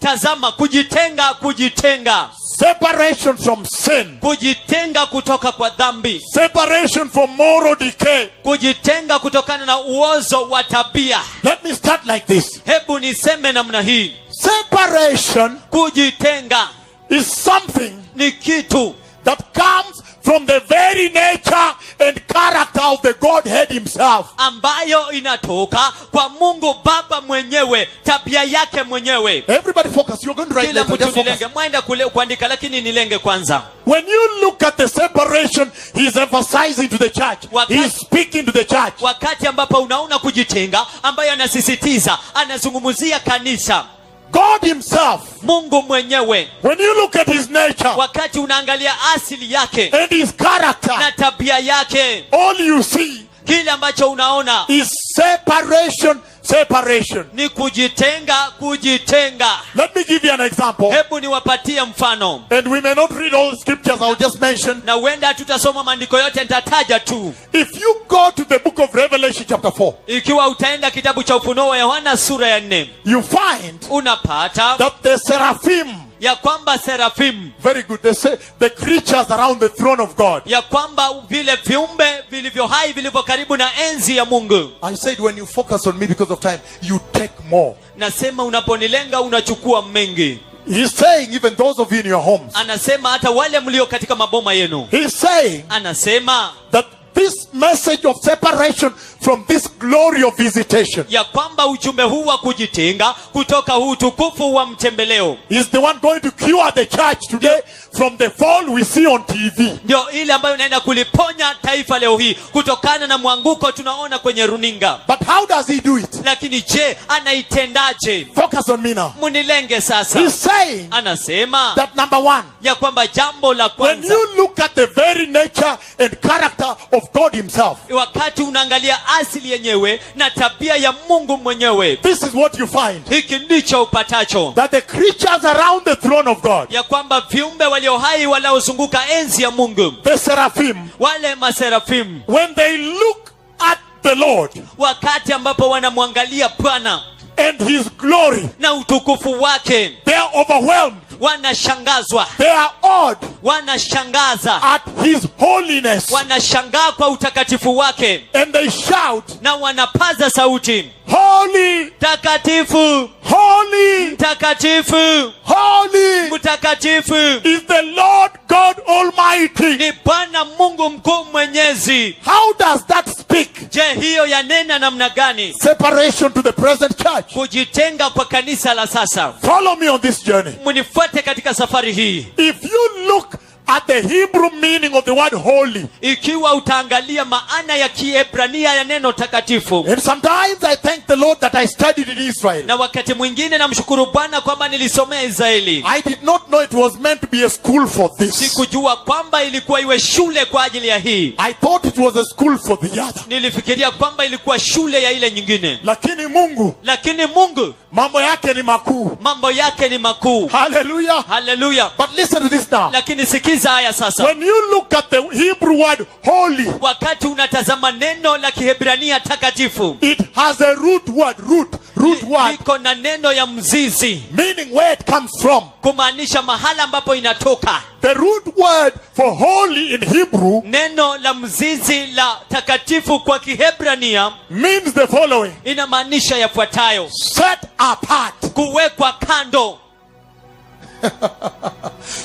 tazama, kujitenga, kujitenga, Separation from sin. kujitenga kutoka kwa dhambi, Separation from moral decay. kujitenga kutokana na uozo wa tabia. Let me start like this. Hebu niseme namna hii: Separation kujitenga is something ni kitu that comes from the very nature and character of the Godhead himself. ambayo inatoka kwa Mungu Baba mwenyewe, tabia yake mwenyewe. Everybody focus. You're going to write Kila later. mtu Just focus. nilenge, mwenda kule kuandika, lakini nilenge kwanza. When you look at the separation he's emphasizing to the church, he's speaking to the church. Wakati ambapo unaona kujitenga ambayo anasisitiza, anazungumzia kanisa, God himself, Mungu mwenyewe. when you look at his nature Wakati unaangalia asili yake and his character, na tabia yake, all you see kile ambacho unaona is separation, separation. ni kujitenga, kujitenga. Let me give you an example. Hebu niwapatie mfano, And we may not read all the scriptures, I'll just mention. na huenda hatutasoma maandiko yote, nitataja tu. If you go to the book of Revelation chapter 4, Ikiwa utaenda kitabu cha Ufunuo wa Yohana sura ya 4, you find unapata that the seraphim, ya kwamba serafimu, very good, they say the creatures around the throne of God. ya kwamba vile viumbe vilivyo hai vilivyo karibu na enzi ya Mungu. I said when you focus on me because of time, you take more. Nasema unaponilenga unachukua mengi. He's saying even those of you in your homes. Anasema hata wale mlio katika maboma yenu. He's saying Anasema that this message of separation from this glory of visitation ya kwamba ujumbe huu wa kujitenga kutoka huu utukufu wa mtembeleo is the one going to cure the church today from the fall we see on TV. ndio ile ambayo inaenda kuliponya taifa leo hii kutokana na mwanguko tunaona kwenye runinga. But how does he do it? Lakini je, anaitendaje? Focus on me now. Munilenge sasa. He's saying Anasema that number one, ya kwamba jambo la when kwanza, you look at the very nature and character of God himself, wakati unaangalia asili yenyewe na tabia ya Mungu mwenyewe, this is what you find. hiki ndicho upatacho, That the creatures around the throne of God, ya kwamba viumbe walio hai wanaozunguka enzi ya Mungu, the seraphim, wale maserafimu, when they look at the Lord wakati ambapo wanamwangalia Bwana and his glory, na utukufu wake, they are overwhelmed. wanashangazwa, They are awed wanashangaza, at his holiness. wanashangaa kwa utakatifu wake, And they shout, na wanapaza sauti, holy, takatifu, holy, mtakatifu, holy mtakatifu is the Lord God Almighty. ni Bwana Mungu mkuu mwenyezi. How does that speak? Je, hiyo yanena namna gani? Separation to the present church. Kujitenga kwa kanisa la sasa. Follow me on this journey. Munifuate katika safari hii. If you look at the Hebrew meaning of the word holy, Ikiwa utaangalia maana ya Kiebrania ya neno takatifu, and sometimes I thank the Lord that I studied in Israel. na wakati mwingine namshukuru Bwana kwamba nilisomea Israeli. I did not know it was meant to be a school for this. Sikujua kwamba ilikuwa iwe shule kwa ajili ya hii. I thought it was a school for the other. Nilifikiria kwamba ilikuwa shule ya ile nyingine. Lakini Mungu, Lakini Mungu mambo yake ni makuu. mambo yake ni makuu. Hallelujah. Haleluya. But listen to this now. Lakini sikiza haya sasa. When you look at the Hebrew word holy, Wakati unatazama neno la Kiebrania takatifu, it has a root word, root word, liko na neno ya mzizi, meaning where it comes from. kumaanisha mahala ambapo inatoka. The root word for holy in Hebrew Neno la mzizi la takatifu kwa Kiebrania means the following: inamaanisha yafuatayo: set apart. kuwekwa kando.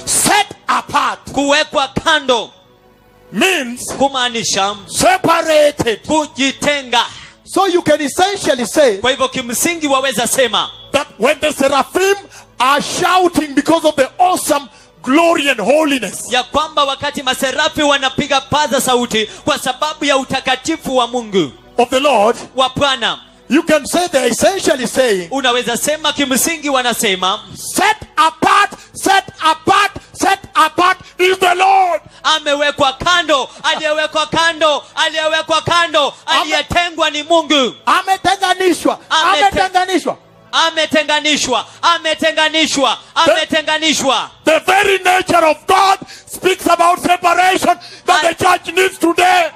Set apart Kuwekwa kando means kumaanisha separated. kujitenga. So you can essentially say Kwa hivyo kimsingi waweza sema that when the seraphim are shouting because of the awesome glory and holiness, ya kwamba wakati maserafi wanapiga paza sauti kwa sababu ya utakatifu wa Mungu of the Lord, wa Bwana, you can say they're essentially saying, unaweza sema kimsingi wanasema set apart, set apart, set apart is the Lord. amewekwa kando, aliyewekwa kando, aliyewekwa kando, aliyetengwa ni Mungu. Ametenganishwa, ametenganishwa. Ametenganishwa, ametenganishwa, ametenganishwa. The very nature of God speaks about separation that the church needs today.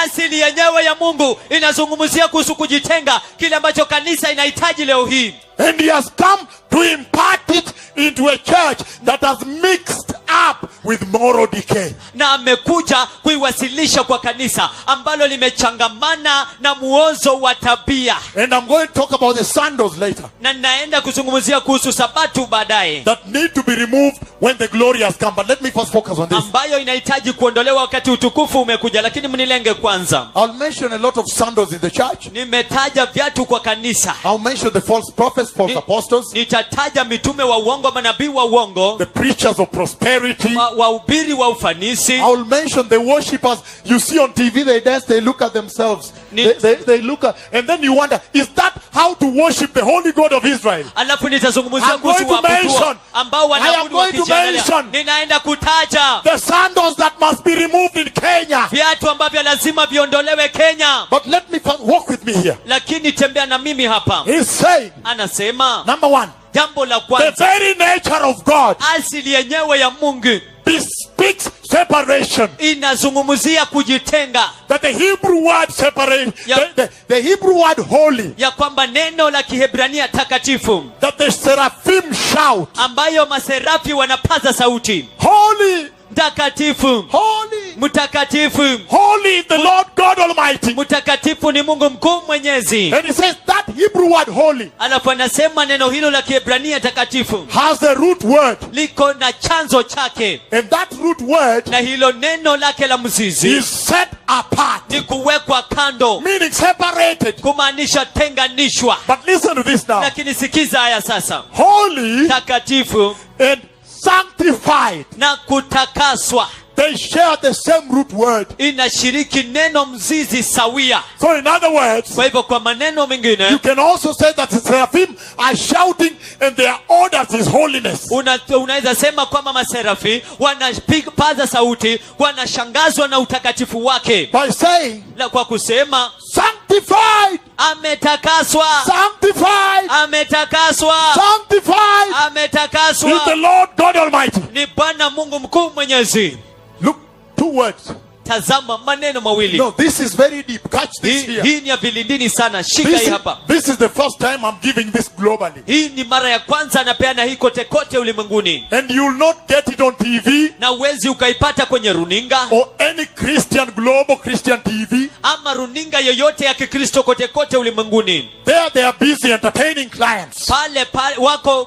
Asili yenyewe ya Mungu inazungumzia kuhusu kujitenga, kile ambacho kanisa inahitaji leo hii. And he has come to impart it into a church that has mixed up with moral decay. Na amekuja kuiwasilisha kwa kanisa ambalo limechangamana na muozo wa tabia. And I'm going to talk about the sandals later. Na ninaenda kuzungumzia kuhusu Sabato baadaye, That need to be removed when the glory has come. But let me first focus on this. ambayo inahitaji kuondolewa wakati utukufu umekuja. Lakini mnilenge kwanza. I'll mention a lot of sandals in the church. Nimetaja viatu kwa kanisa. I'll mention the false prophets, false apostles, Nitataja mitume wa uongo, manabii wa uongo, the preachers of prosperity. wahubiri wa ufanisi. I'll mention the worshippers you see on TV. They dance, they look at themselves. They look at, and then you wonder, is that how to worship the holy God of Israel? Alafu nitazungumzia I'm going kuhusu to mention, waabudu ambao I am wanaabudu going to wakijiangalia. mention Ninaenda kutaja the sandals that must be removed in Kenya. viatu ambavyo lazima viondolewe Kenya. But let me walk with me here. Lakini tembea na mimi hapa. He's saying, Anasema number one, jambo la the kwanza, very nature of God asili yenyewe ya Mungu bespeaks separation. inazungumzia kujitenga, That the Hebrew word separate, Yep. the Hebrew word holy, ya kwamba neno la Kiebrania takatifu that the seraphim shout, ambayo maserafi wanapaza sauti, holy, mtakatifu, holy, mtakatifu, holy is the Lord God Almighty. mtakatifu ni Mungu mkuu mwenyezi. And he says that Hebrew word holy Alafu anasema neno hilo la Kiebrania takatifu has a root word. liko na chanzo chake, And that root word na hilo neno lake la mzizi is set apart, ni kuwekwa kando, meaning separated. kumaanisha tenganishwa. But listen to this now. Lakini sikiza haya sasa, Holy takatifu and sanctified, na kutakaswa they share the same root word. inashiriki neno mzizi sawia. So in other words, Kwa hivyo kwa maneno you mengine can also say that the seraphim are shouting and their orders is holiness. unaweza sema kwamba maserafi wanapaza sauti, wanashangazwa na utakatifu wake, By saying, kwa kusema sanctified, ametakaswa, sanctified, ametakaswa, sanctified is the ametakaswa Lord God Almighty. ni Bwana Mungu mkuu mwenyezi. Look, two words. Tazama maneno mawili. No, this is very deep. Catch this here. Hii ni ya vilindini sana. Shika hii hapa. This is the first time I'm giving this globally. Hii ni mara ya kwanza anapeana hii kote kote ulimwenguni, And you'll not get it on TV na uwezi ukaipata kwenye runinga or any Christian, global Christian TV. ama runinga yoyote ya Kikristo kote kote ulimwenguni. There they are busy entertaining clients. Pale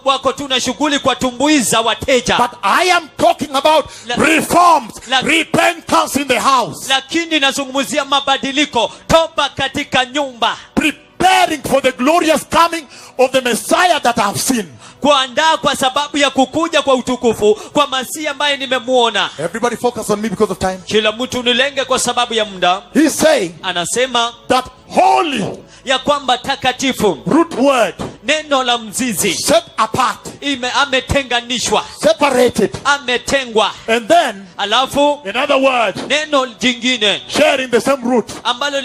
wako tu na shughuli kwa tumbuiza wateja. But I am talking about reforms, repentance in the house. Lakini nazungumzia mabadiliko, toba katika nyumba, Preparing for the glorious coming of the Messiah that I have seen. kuandaa kwa sababu ya kukuja kwa utukufu kwa Masihi ambaye nimemuona. Everybody focus on me because of time. Kila mtu nilenge kwa sababu ya muda. He's saying Anasema that holy, ya kwamba takatifu, root word, neno la mzizi, set apart, ametenganishwa, separated. ametengwa. And then, Alafu in other words, neno jingine sharing the same root, ambalo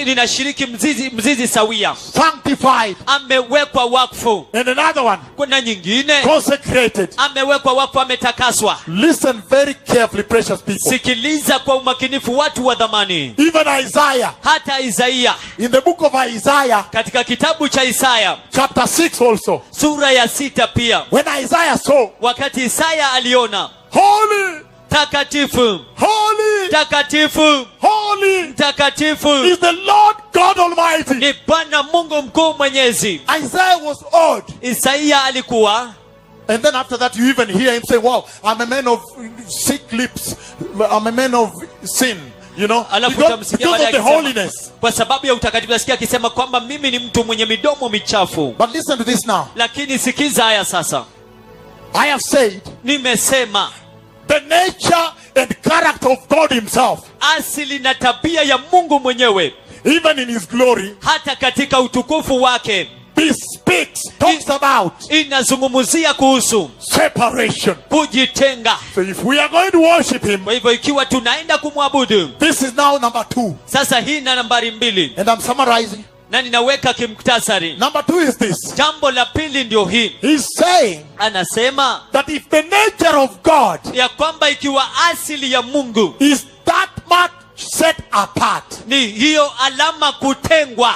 linashiriki mzizi sawia, sanctified. amewekwa wakfu. And another one, Kuna nyingine consecrated. amewekwa wakfu, ametakaswa. Listen very carefully, precious people. Sikiliza kwa umakinifu, watu wa dhamani. Even Isaiah, Hata Isaia, in the book of Isaiah, katika kitabu cha Isaya chapter 6 also, sura ya 6 pia, when Isaiah saw, wakati Isaya aliona holy, takatifu, holy, takatifu, holy takatifu is the Lord God Almighty. ni Bwana Mungu mkuu mwenyezi. Isaiah was awed. Isaia alikuwa, And then after that, you even hear him say, wow, I'm a man of sick lips. I'm a man of sin. You know, alafu because utamsikia of baadaye the akisema, holiness. kwa sababu ya utakatifu, nasikia akisema kwamba mimi ni mtu mwenye midomo michafu. But listen to this now. Lakini sikiza haya sasa, I have said nimesema the nature and character of God himself, asili na tabia ya Mungu mwenyewe, even in his glory, hata katika utukufu wake, talks about inazungumzia kuhusu separation. kujitenga. So if we are going to worship him, Kwa hivyo ikiwa tunaenda kumwabudu, this is now number 2. sasa hii na nambari 2, And I'm summarizing. na ninaweka kimktasari. Number 2 is this. Jambo la pili ndio hii, He's saying anasema that if the nature of God ya kwamba ikiwa asili ya Mungu is that much set apart. ni hiyo alama kutengwa.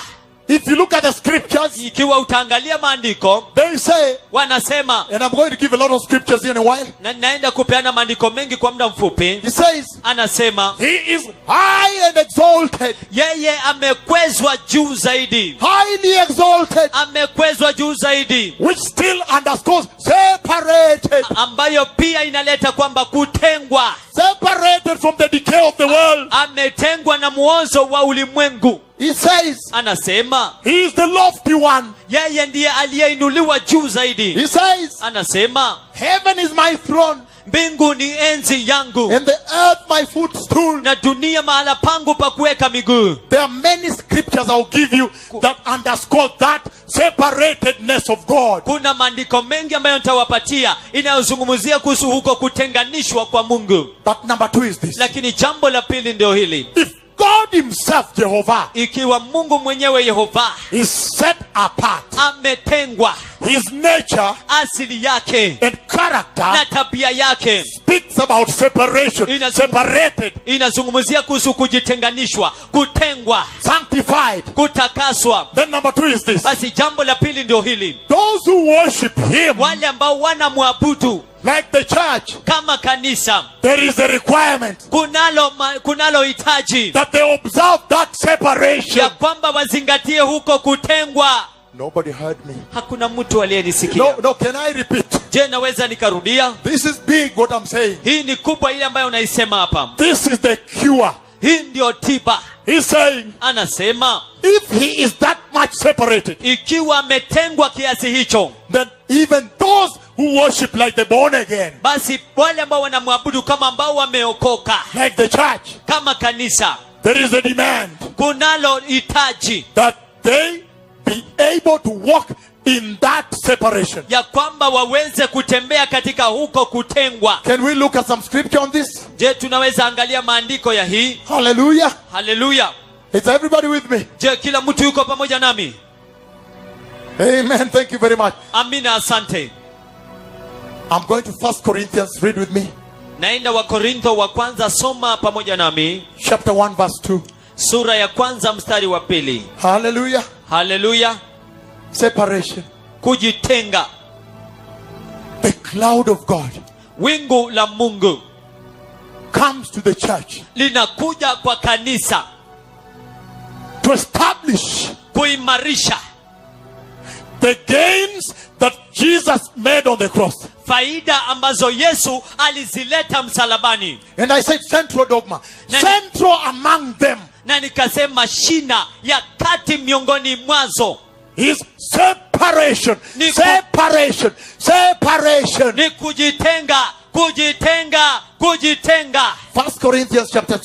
If you look at the scriptures, Ikiwa utaangalia maandiko, they say, wanasema, and I'm going to give a lot of scriptures in a while. na naenda kupeana maandiko mengi kwa muda mfupi. He says, Anasema he is high and exalted. yeye amekwezwa juu zaidi, Highly exalted. amekwezwa juu zaidi, Which still underscores separated. ambayo pia inaleta kwamba kutengwa. Separated from the decay of the world. Ametengwa na muozo wa ulimwengu. He says, Anasema he is the lofty one. yeye ndiye aliyeinuliwa juu zaidi. He says, Anasema heaven is my throne, mbingu ni enzi yangu, and the earth my footstool. na dunia mahala pangu pa kuweka miguu. There are many scriptures I'll give you that underscore that separatedness of God. Kuna maandiko mengi ambayo nitawapatia inayozungumzia kuhusu huko kutenganishwa kwa Mungu. But number 2 is this. Lakini jambo la pili ndio hili: If God himself, Jehovah, ikiwa Mungu mwenyewe Yehova is set apart, ametengwa, his nature asili yake and character na tabia yake speaks about separation, separated, inazungumzia kuhusu kujitenganishwa, kutengwa, sanctified, kutakaswa. then number 2 is this. Basi jambo la pili ndio hili: Those who worship him, wale ambao wanamwabudu like the church, kama kanisa, there is a requirement kunalo hitaji that they observe that separation. ya kwamba wazingatie huko kutengwa. Nobody heard me. Hakuna mtu aliyenisikia. No, can I repeat? Je, naweza nikarudia? This is big what I'm saying. Hii ni kubwa ile ambayo unaisema hapa. This is the cure. Hii ndio tiba. He's saying, Anasema if he is that much separated, ikiwa ametengwa kiasi hicho, then even those who worship like the born again, basi wale ambao wanamwabudu kama ambao wameokoka, like the church, kama kanisa, there is a demand kunalo hitaji that they be able to walk in that separation. ya kwamba waweze kutembea katika huko kutengwa. Can we look at some scripture on this? Je, tunaweza angalia maandiko ya hii? Hallelujah. Haleluya. Is everybody with me? Je, kila mtu yuko pamoja nami? Amen. Thank you very much. Amina, asante. I'm going to 1 Corinthians. Read with me. Naenda Wakorintho wa kwanza, soma pamoja nami. Chapter 1 verse 2. Sura ya kwanza mstari wa pili. Hallelujah. Haleluya. Separation. Kujitenga. The cloud of God Wingu la Mungu comes to the church linakuja kwa kanisa to establish kuimarisha the gains that Jesus made on the cross. faida ambazo Yesu alizileta msalabani. And I said central dogma. Central among them Na nikasema shina ya kati miongoni mwazo is separation. Separation. Separation. ni kujitenga, kujitenga, kujitenga. 1 Corinthians chapter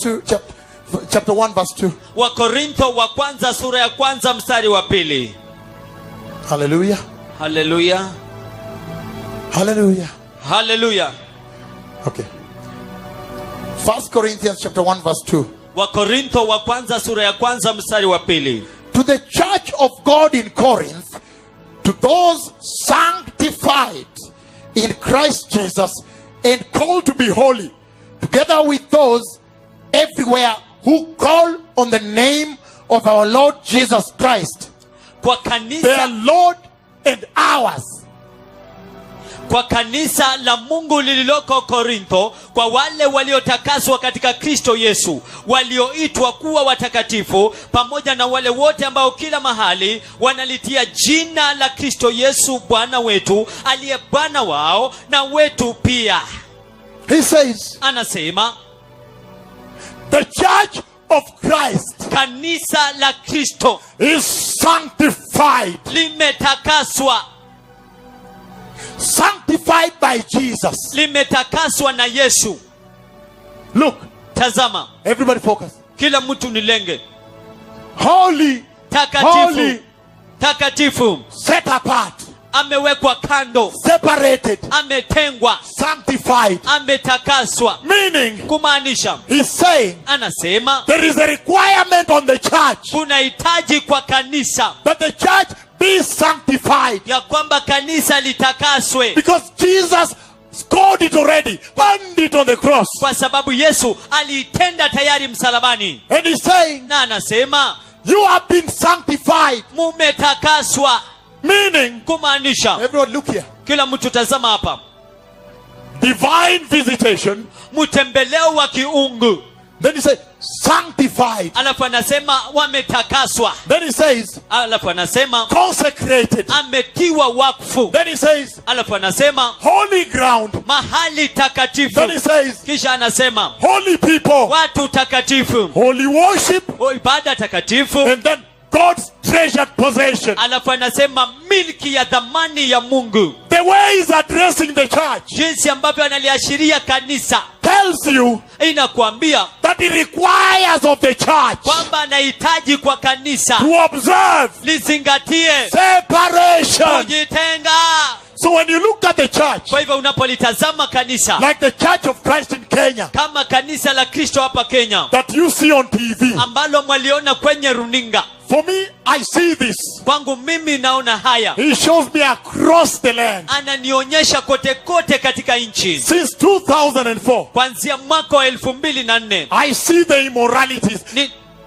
1 verse 2. Wakorintho wa kwanza sura ya kwanza mstari wa pili. Hallelujah. Haleluya. Hallelujah. Haleluya. Okay. 1 Corinthians chapter 1 verse 2. Wakorintho wa kwanza sura ya kwanza mstari wa pili. To the church of God in Corinth, to those sanctified in Christ Jesus and called to be holy, together with those everywhere who call on the name of our Lord Jesus Christ, Kwa their kanisa, Lord and ours. kwa kanisa la Mungu lililoko Korintho, kwa wale waliotakaswa katika Kristo Yesu, walioitwa kuwa watakatifu, pamoja na wale wote ambao kila mahali wanalitia jina la Kristo Yesu Bwana wetu, aliye Bwana wao na wetu pia. He says, Anasema the church of Christ kanisa la Kristo is sanctified. limetakaswa, Sanctified by Jesus. limetakaswa na Yesu. Look, Tazama, everybody focus. kila mtu nilenge. Holy, Takatifu, holy, takatifu, set apart, amewekwa kando, separated, ametengwa, sanctified. ametakaswa. Meaning, Kumaanisha, he's saying anasema there is a requirement on the church kuna hitaji kwa kanisa that the church be sanctified, ya kwamba kanisa litakaswe, because Jesus scored it already, earned it on the cross. kwa sababu Yesu aliitenda tayari msalabani. And he's saying, Na anasema you have been sanctified. mumetakaswa, Meaning, kumaanisha, everyone look here. kila mtu tazama hapa, Divine visitation. mtembeleo wa kiungu. Then he says, sanctified. Alafu anasema wametakaswa. Then he says, Alafu anasema consecrated. ametiwa wakfu. Then he says, Alafu anasema holy ground. mahali takatifu. Then he says, Kisha anasema holy people. watu takatifu, Holy worship. ibada takatifu. And then God's treasured possession. Alafu anasema milki ya dhamani ya Mungu. The way he's addressing the church Jinsi ambavyo analiashiria kanisa tells you inakuambia that he requires of the church kwamba anahitaji kwa kanisa to observe lizingatie separation. kujitenga. So when you look at the church, Kwa hivyo unapolitazama kanisa like the Church of Christ in Kenya, kama kanisa la Kristo hapa Kenya that you see on TV, ambalo mwaliona kwenye runinga, for me, I see this. kwangu mimi naona haya. He shows me across the land. Ananionyesha kote kote katika nchi. Since 2004, Kuanzia mwaka wa 2004 I see the immoralities,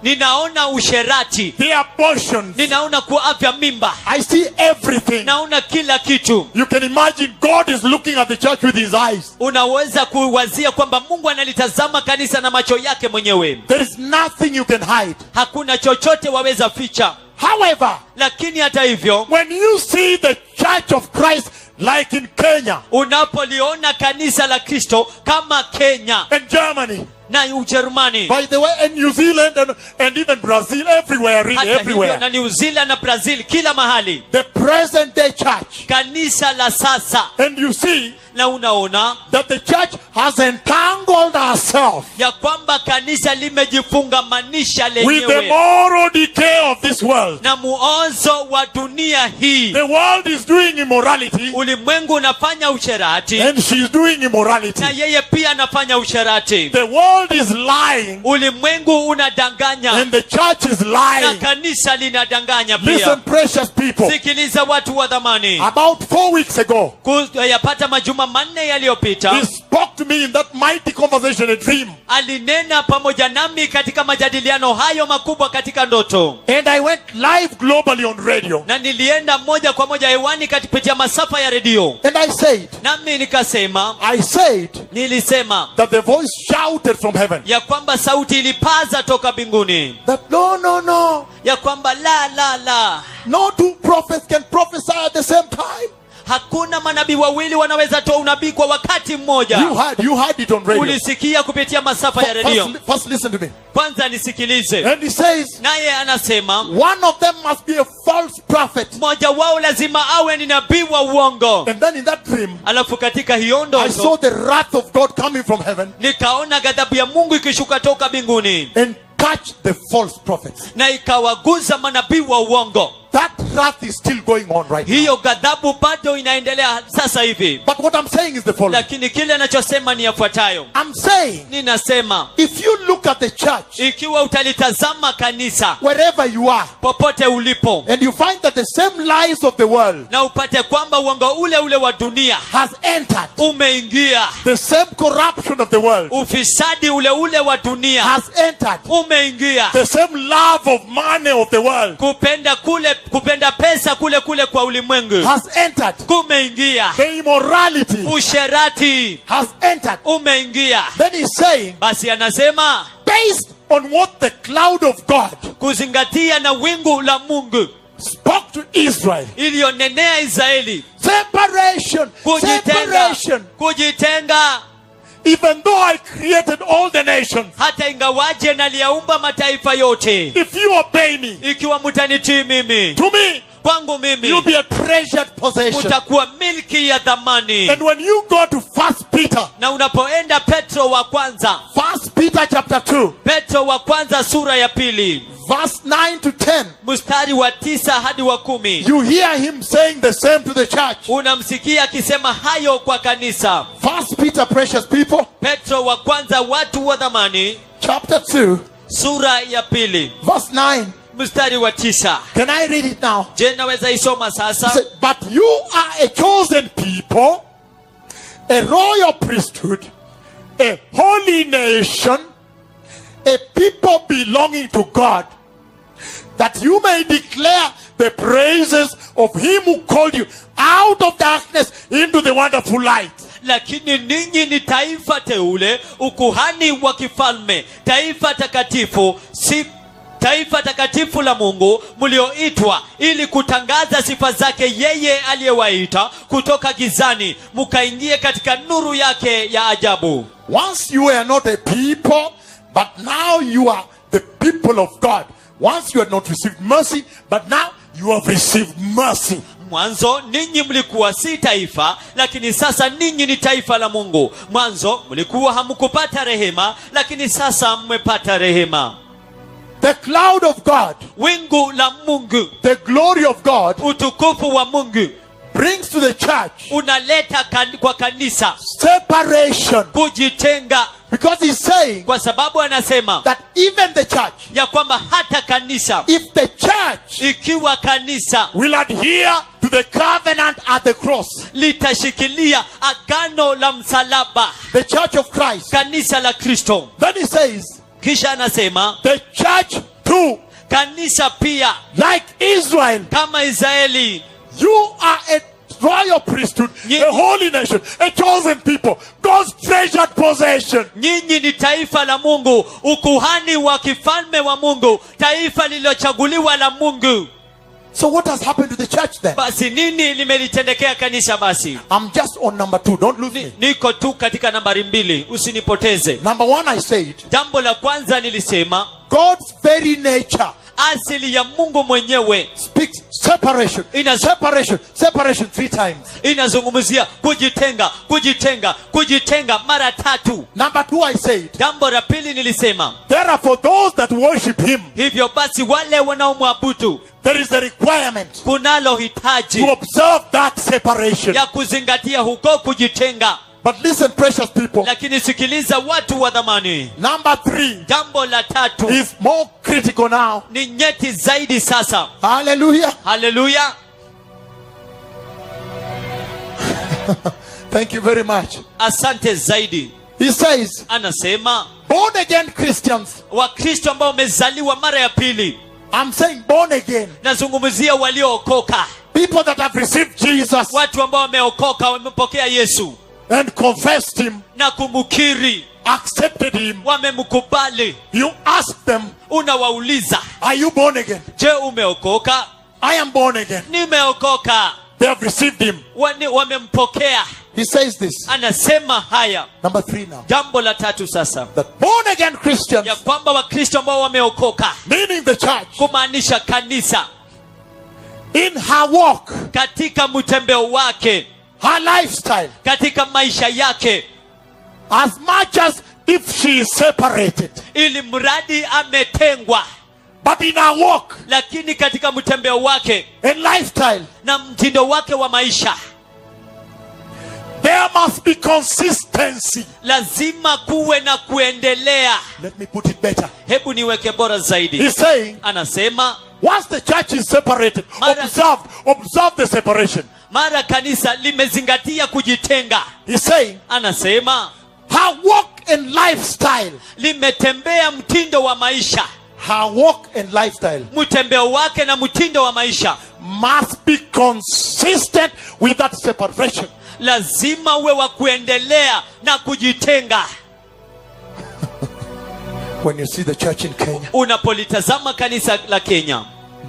ninaona usherati, the abortions. ninaona kuavya mimba, I see everything. naona kila kitu. You can imagine God is looking at the church with his eyes. Unaweza kuwazia kwamba Mungu analitazama kanisa na macho yake mwenyewe. There is nothing you can hide. Hakuna chochote waweza ficha. However, Lakini hata hivyo, when you see the Church of Christ like in Kenya unapoliona kanisa la Kristo kama Kenya and Germany, na Ujerumani, by the way, and New Zealand and even Brazil, everywhere, really, hata hivyo everywhere, na New Zealand na Brazil, kila mahali, the present day church, kanisa la sasa, and you see na unaona that the church has entangled herself ya kwamba kanisa limejifungamanisha with the lenyewe moral decay of this world. na muozo wa dunia hii. The world is doing immorality, Ulimwengu unafanya usherati and she's doing immorality. na yeye pia anafanya usherati. The world is lying, Ulimwengu unadanganya and the church is na lying. kanisa linadanganya pia. Listen, precious people. Sikiliza watu wa dhamani. About 4 weeks ago, Yapata majuma manne yaliyopita, he spoke to me in that mighty conversation, a dream. alinena pamoja nami katika majadiliano hayo makubwa katika ndoto, And I went live globally on radio. na nilienda moja kwa moja hewani kupitia masafa ya redio. And I said, Nami nikasema, nilisema that the voice shouted from heaven ya kwamba sauti ilipaza toka mbinguni that no, ya kwamba la, no two prophets can prophesy at the same time. hakuna manabii wawili wanaweza toa unabii kwa wakati mmoja. You heard it on radio. Ulisikia kupitia masafa ya redio. First listen to me. Kwanza nisikilize. And he says, Naye anasema one of them must be a false prophet. mmoja wao lazima awe ni nabii wa uongo. And then in that dream, Alafu katika hiyo I saw ndoto the wrath of God coming from heaven nikaona ghadhabu ya Mungu ikishuka toka mbinguni and touch the false prophets. na ikawaguza manabii wa uongo. That wrath is still going on right now. Hiyo ghadhabu bado inaendelea sasa hivi. But what I'm saying is the following. Lakini kile ninachosema ni yafuatayo. I'm saying, Ninasema if you look at the church, ikiwa utalitazama kanisa wherever you are, popote ulipo, and you find that the same lies of the world na upate kwamba uongo ule ule wa dunia has entered, umeingia, the same corruption of the world ufisadi ule ule wa dunia has entered, umeingia, the same love of money of the world kupenda pesa kule kwa ulimwengu has entered, kumeingia, the immorality usherati has entered. umeingia. Then he's saying, Basi anasema based on what the cloud of God kuzingatia na wingu la Mungu spoke to Israel, iliyonenea Israeli, separation, kujitenga. Even though I created all the nations, Hata ingawaje naliyaumba mataifa yote, if you obey me, ikiwa mtanitii mimi, to me, kwangu mimi you'll be a treasured possession. utakuwa milki ya dhamani. And when you go to 1 Peter, Na unapoenda Petro wa kwanza, 1 Peter chapter 2, Petro wa kwanza sura ya 2 verse 9 to 10, mstari wa 9 hadi wa 10, you hear him saying the same to the church. unamsikia akisema hayo kwa kanisa. 1 Peter, precious people, Petro wa kwanza, watu wa dhamani, chapter 2, sura ya 2 verse 9. mstari wa 9. Can I read it now? Je, naweza isoma He sasa? said, but you are a chosen people, a royal priesthood, a holy nation, a people belonging to God, that you may declare the praises of him who called you out of darkness into the wonderful light. Lakini ninyi ni taifa teule, ukuhani wa kifalme, taifa takatifu, si taifa takatifu la Mungu, mlioitwa ili kutangaza sifa zake yeye aliyewaita kutoka gizani mkaingie katika nuru yake ya ajabu. Once you were not a people, but now you are the people of God. Once you had not received mercy, but now you have received mercy. Mwanzo ninyi mlikuwa si taifa, lakini sasa ninyi ni taifa la Mungu. Mwanzo mlikuwa hamkupata rehema, lakini sasa mmepata rehema. The cloud of God, wingu la Mungu, the glory of God, utukufu wa Mungu, brings to the church unaleta kwa kanisa separation. Kujitenga. Because he's saying kwa sababu anasema that even the church, ya kwamba hata kanisa, if the church ikiwa kanisa will adhere to the covenant at the cross, litashikilia agano la msalaba, the church of Christ, kanisa la Kristo, then he says, kisha anasema the church too, kanisa pia, like Israel, kama Israeli, you are a royal priesthood, a holy nation, a chosen people, God's treasured possession. Nyinyi ni taifa la Mungu, ukuhani wa kifalme wa Mungu, taifa lililochaguliwa la Mungu. So what has happened to the church then? Basi nini limelitendekea kanisa basi? I'm just on number 2, don't lose me. Niko tu katika nambari 2, usinipoteze. Number 1, I said, jambo la kwanza nilisema, God's very nature, asili ya Mungu mwenyewe, speaks separation, separation, separation 3 times. Inazungumzia kujitenga, kujitenga, kujitenga mara 3. Number 2, I said, jambo la pili nilisema, therefore those that worship him, hivyo basi wale wanaomwabudu, there is a requirement kunalo hitaji to observe that separation. ya kuzingatia huko kujitenga. But listen, precious people, lakini sikiliza watu wa dhamani, number 3, jambo la 3 is more critical now. ni nyeti zaidi sasa. Hallelujah. Hallelujah. Thank you very much. Asante zaidi. He says, anasema, born again Christians, Wakristo ambao wamezaliwa mara ya pili. I'm saying born again, nazungumzia waliookoka, people that have received Jesus, watu ambao wameokoka, wamempokea Yesu and confessed him, na kumkiri, accepted him. wamemkubali. You ask them, unawauliza, are you born again? je, umeokoka? I am born again. Nimeokoka. They have received him. Wamempokea. He says this. Anasema haya. Number 3 now. Jambo la 3 sasa, That born again Christians, ya kwamba Wakristo ambao wameokoka, meaning the church, kumaanisha kanisa, in her walk, katika mtembeo wake, her lifestyle, katika maisha yake, as much as if she is separated, ili mradi ametengwa, but in her walk lakini katika mtembeo wake and lifestyle, na mtindo wake wa maisha, there must be consistency. lazima kuwe na kuendelea. Let me put it better. Hebu niweke bora zaidi. He's saying, Anasema, once the church is separated, observe the separation. mara kanisa limezingatia kujitenga, He's saying, anasema, her walk and lifestyle, limetembea mtindo wa maisha, her walk and lifestyle mtembeo wake na mtindo wa maisha must be consistent with that separation. lazima uwe wa kuendelea na kujitenga. When you see the church in Kenya, Unapolitazama kanisa la Kenya,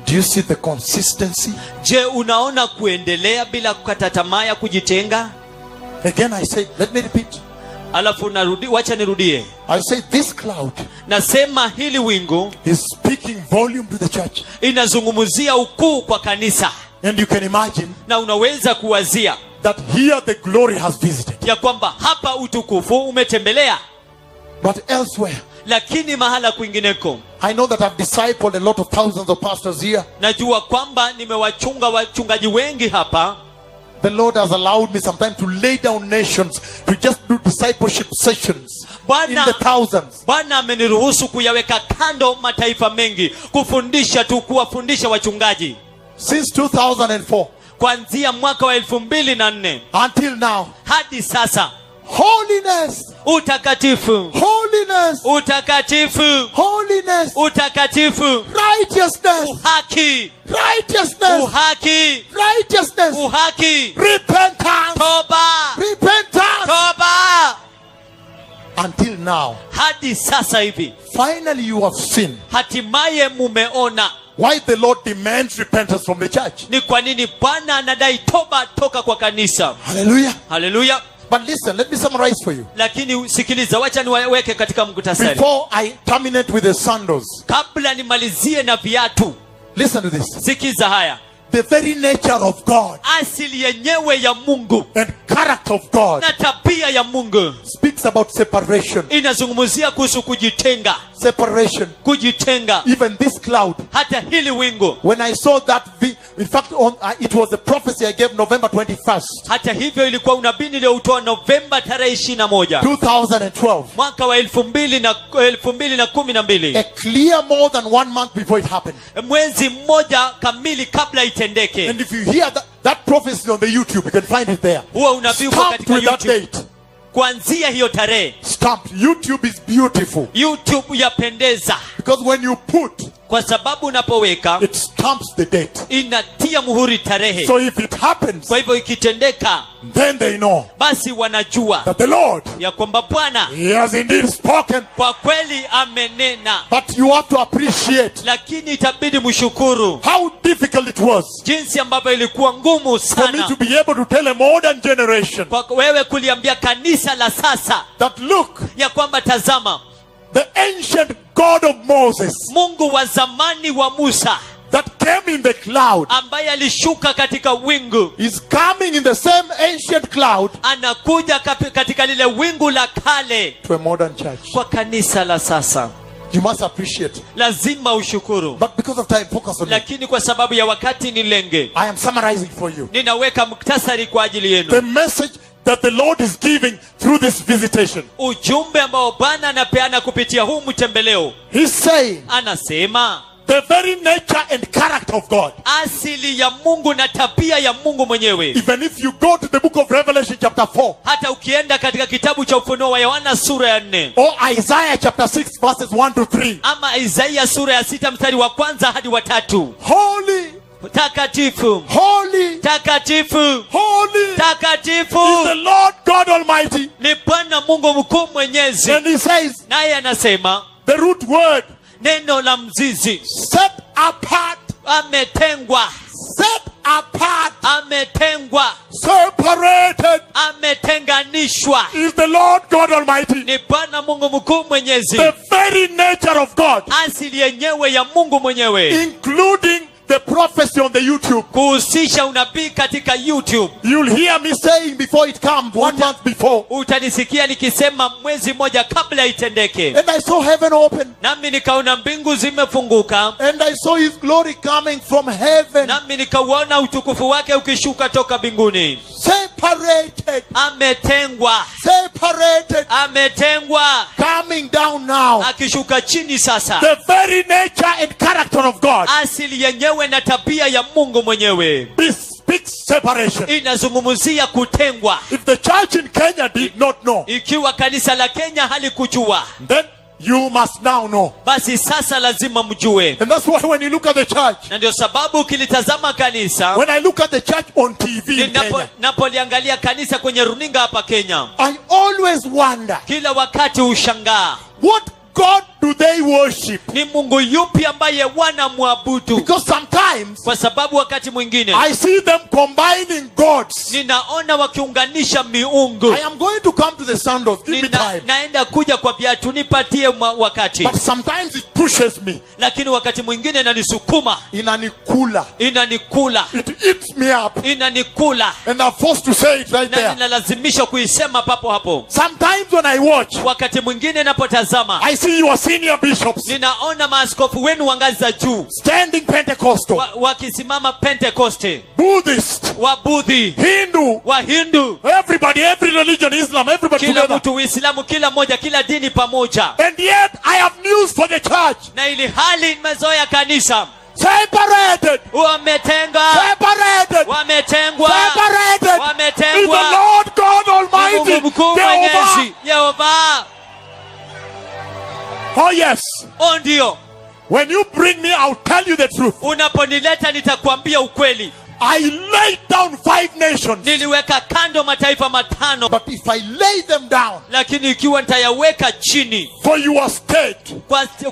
do you see the consistency? je, unaona kuendelea bila kukata tamaa ya kujitenga? Again I say, let me repeat. Alafu wacha nirudie. I say this cloud Nasema hili wingu is speaking volume to the church. inazungumzia ukuu kwa kanisa. And you can imagine Na unaweza kuwazia that here the glory has visited. ya kwamba hapa utukufu umetembelea, But elsewhere, lakini mahala kwingineko, I know that I've discipled a lot of thousands of pastors here. najua kwamba nimewachunga wachungaji wengi hapa. The Lord has allowed me sometimes to lay down nations to just do discipleship sessions in the thousands. Bwana ameniruhusu kuyaweka kando mataifa mengi, kufundisha tu, kuwafundisha wachungaji. Since 2004, kuanzia mwaka wa 2004 until now. hadi sasa. Holiness, Utakatifu, holiness, utakatifu, holiness, utakatifu, righteousness, uhaki, righteousness, uhaki, righteousness, uhaki, repentance, toba, repentance, toba, until now. hadi sasa hivi. Finally you have seen Hatimaye mumeona why the Lord demands repentance from the church. ni kwa nini Bwana anadai toba toka kwa kanisa. Hallelujah. Haleluya. But listen, let me summarize for you. Lakini sikiliza, wacha niweke katika mkutasari Before I terminate with the sandals, kabla nimalizie na viatu. listen to this. Sikiza haya, The very nature of God asili yenyewe ya Mungu and character of God na tabia ya Mungu speaks about separation. inazungumzia kuhusu kujitenga. Separation. Kujitenga. Even this cloud. Hata hili wingu, When I saw that, in fact, it was a prophecy I gave November 21st, hata hivyo ilikuwa unabii nilioutoa Novemba tarehe 21 2012. mwaka wa 2012, A clear more than 1 month before it happened. mwezi mmoja kamili kabla itendeke. And if you hear that prophecy on the YouTube, you can find it there. Huwa unabii uko Stamped katika with that YouTube. date. Kuanzia hiyo tarehe, Stamped. YouTube is beautiful. YouTube yapendeza Because when you put, kwa sababu unapoweka it stamps the date. inatia muhuri tarehe. So if it happens, Kwa hivyo ikitendeka, then they know basi wanajua that the Lord, ya kwamba Bwana He has indeed spoken. kwa kweli amenena. But you have to appreciate Lakini itabidi mshukuru how difficult it was jinsi ambavyo ilikuwa ngumu for me to sana be able to tell a modern generation kwa wewe kuliambia kanisa la sasa that look, ya kwamba tazama, the ancient God of Moses Mungu wa zamani wa Musa that came in the cloud ambaye alishuka katika wingu is coming in the same ancient cloud anakuja katika lile wingu la kale to a modern church. kwa kanisa la sasa. You must appreciate. Lazima ushukuru, But because of time, focus on it. lakini kwa sababu ya wakati nilenge, I am summarizing for you ninaweka muktasari kwa ajili the yenu. message that the Lord is giving through this visitation. Ujumbe ambao Bwana anapeana kupitia huu mtembeleo, He's saying anasema the very nature and character of God. asili ya Mungu na tabia ya Mungu mwenyewe. Even if you go to the book of Revelation chapter 4 Hata ukienda katika kitabu cha Ufunuo wa Yohana sura ya 4 or Isaiah chapter 6 verses 1 to 3, ama Isaia sura ya 6 mstari wa kwanza hadi wa 3, holy, takatifu, holy, takatifu, holy is takatifu the Lord God Almighty. ni Bwana Mungu mkuu mwenyezi. And he says, Naye anasema the root word, neno la mzizi, set apart, ametengwa, set apart, ametengwa, separated ametenganishwa is the Lord God Almighty. ni Bwana Mungu mkuu mwenyezi. The very nature of God, Asili yenyewe ya Mungu mwenyewe, including the prophecy on the YouTube. kuhusisha unabii katika YouTube. You'll hear me saying before it comes, 1 month before. Utanisikia nikisema mwezi mmoja kabla itendeke. And I saw heaven open. Nami nikaona mbingu zimefunguka, And I saw his glory coming from heaven. nami nikauona utukufu wake ukishuka toka mbinguni. Separated. Ametengwa, Separated. ametengwa, Coming down now. akishuka chini sasa. The very nature and character of God Asili yenyewe na tabia ya Mungu mwenyewe bespeaks separation. inazungumzia kutengwa. If the church in Kenya did not know, Ikiwa kanisa la Kenya halikujua, then you must now know. basi sasa lazima mjue. And that's why when you look at the church, Na ndio sababu ukilitazama kanisa, when I look at the church on TV in Kenya, napoliangalia kanisa kwenye runinga hapa Kenya, I always wonder, kila wakati ushangaa what God do they worship? ni Mungu yupi ambaye wanamwabudu. Because sometimes Kwa sababu wakati mwingine I see them combining gods. ninaona wakiunganisha miungu. I am going to come to the sandals. Give me time. Naenda kuja kwa viatu, nipatie wakati. But sometimes it pushes me. Lakini wakati mwingine inanisukuma, Inanikula. inanikula, It eats me up. inanikula, And I'm forced to say it right na there. ninalazimishwa kuisema papo hapo. Sometimes when I watch, Wakati mwingine napotazama, I see your senior bishops ninaona maaskofu wenu wa ngazi za juu standing Pentecostal, wakisimama Pentekoste, Buddhist, Wabudhi, Hindu, Wahindu, everybody, every religion, Islam, everybody kila together. mtu, Uislamu, kila moja, kila dini pamoja. And yet I have news for the church. Na ili hali nimezoea kanisa, Separated. wametenga, Separated. wametenga. mkuu Jehovah. mwenyezi Yehova. Oh yes. O ndio, When you bring me, I'll tell you the truth. unaponileta nitakwambia ukweli. I laid down 5 nations. Niliweka kando mataifa 5, But if I lay them down lakini ikiwa nitayaweka chini for your state,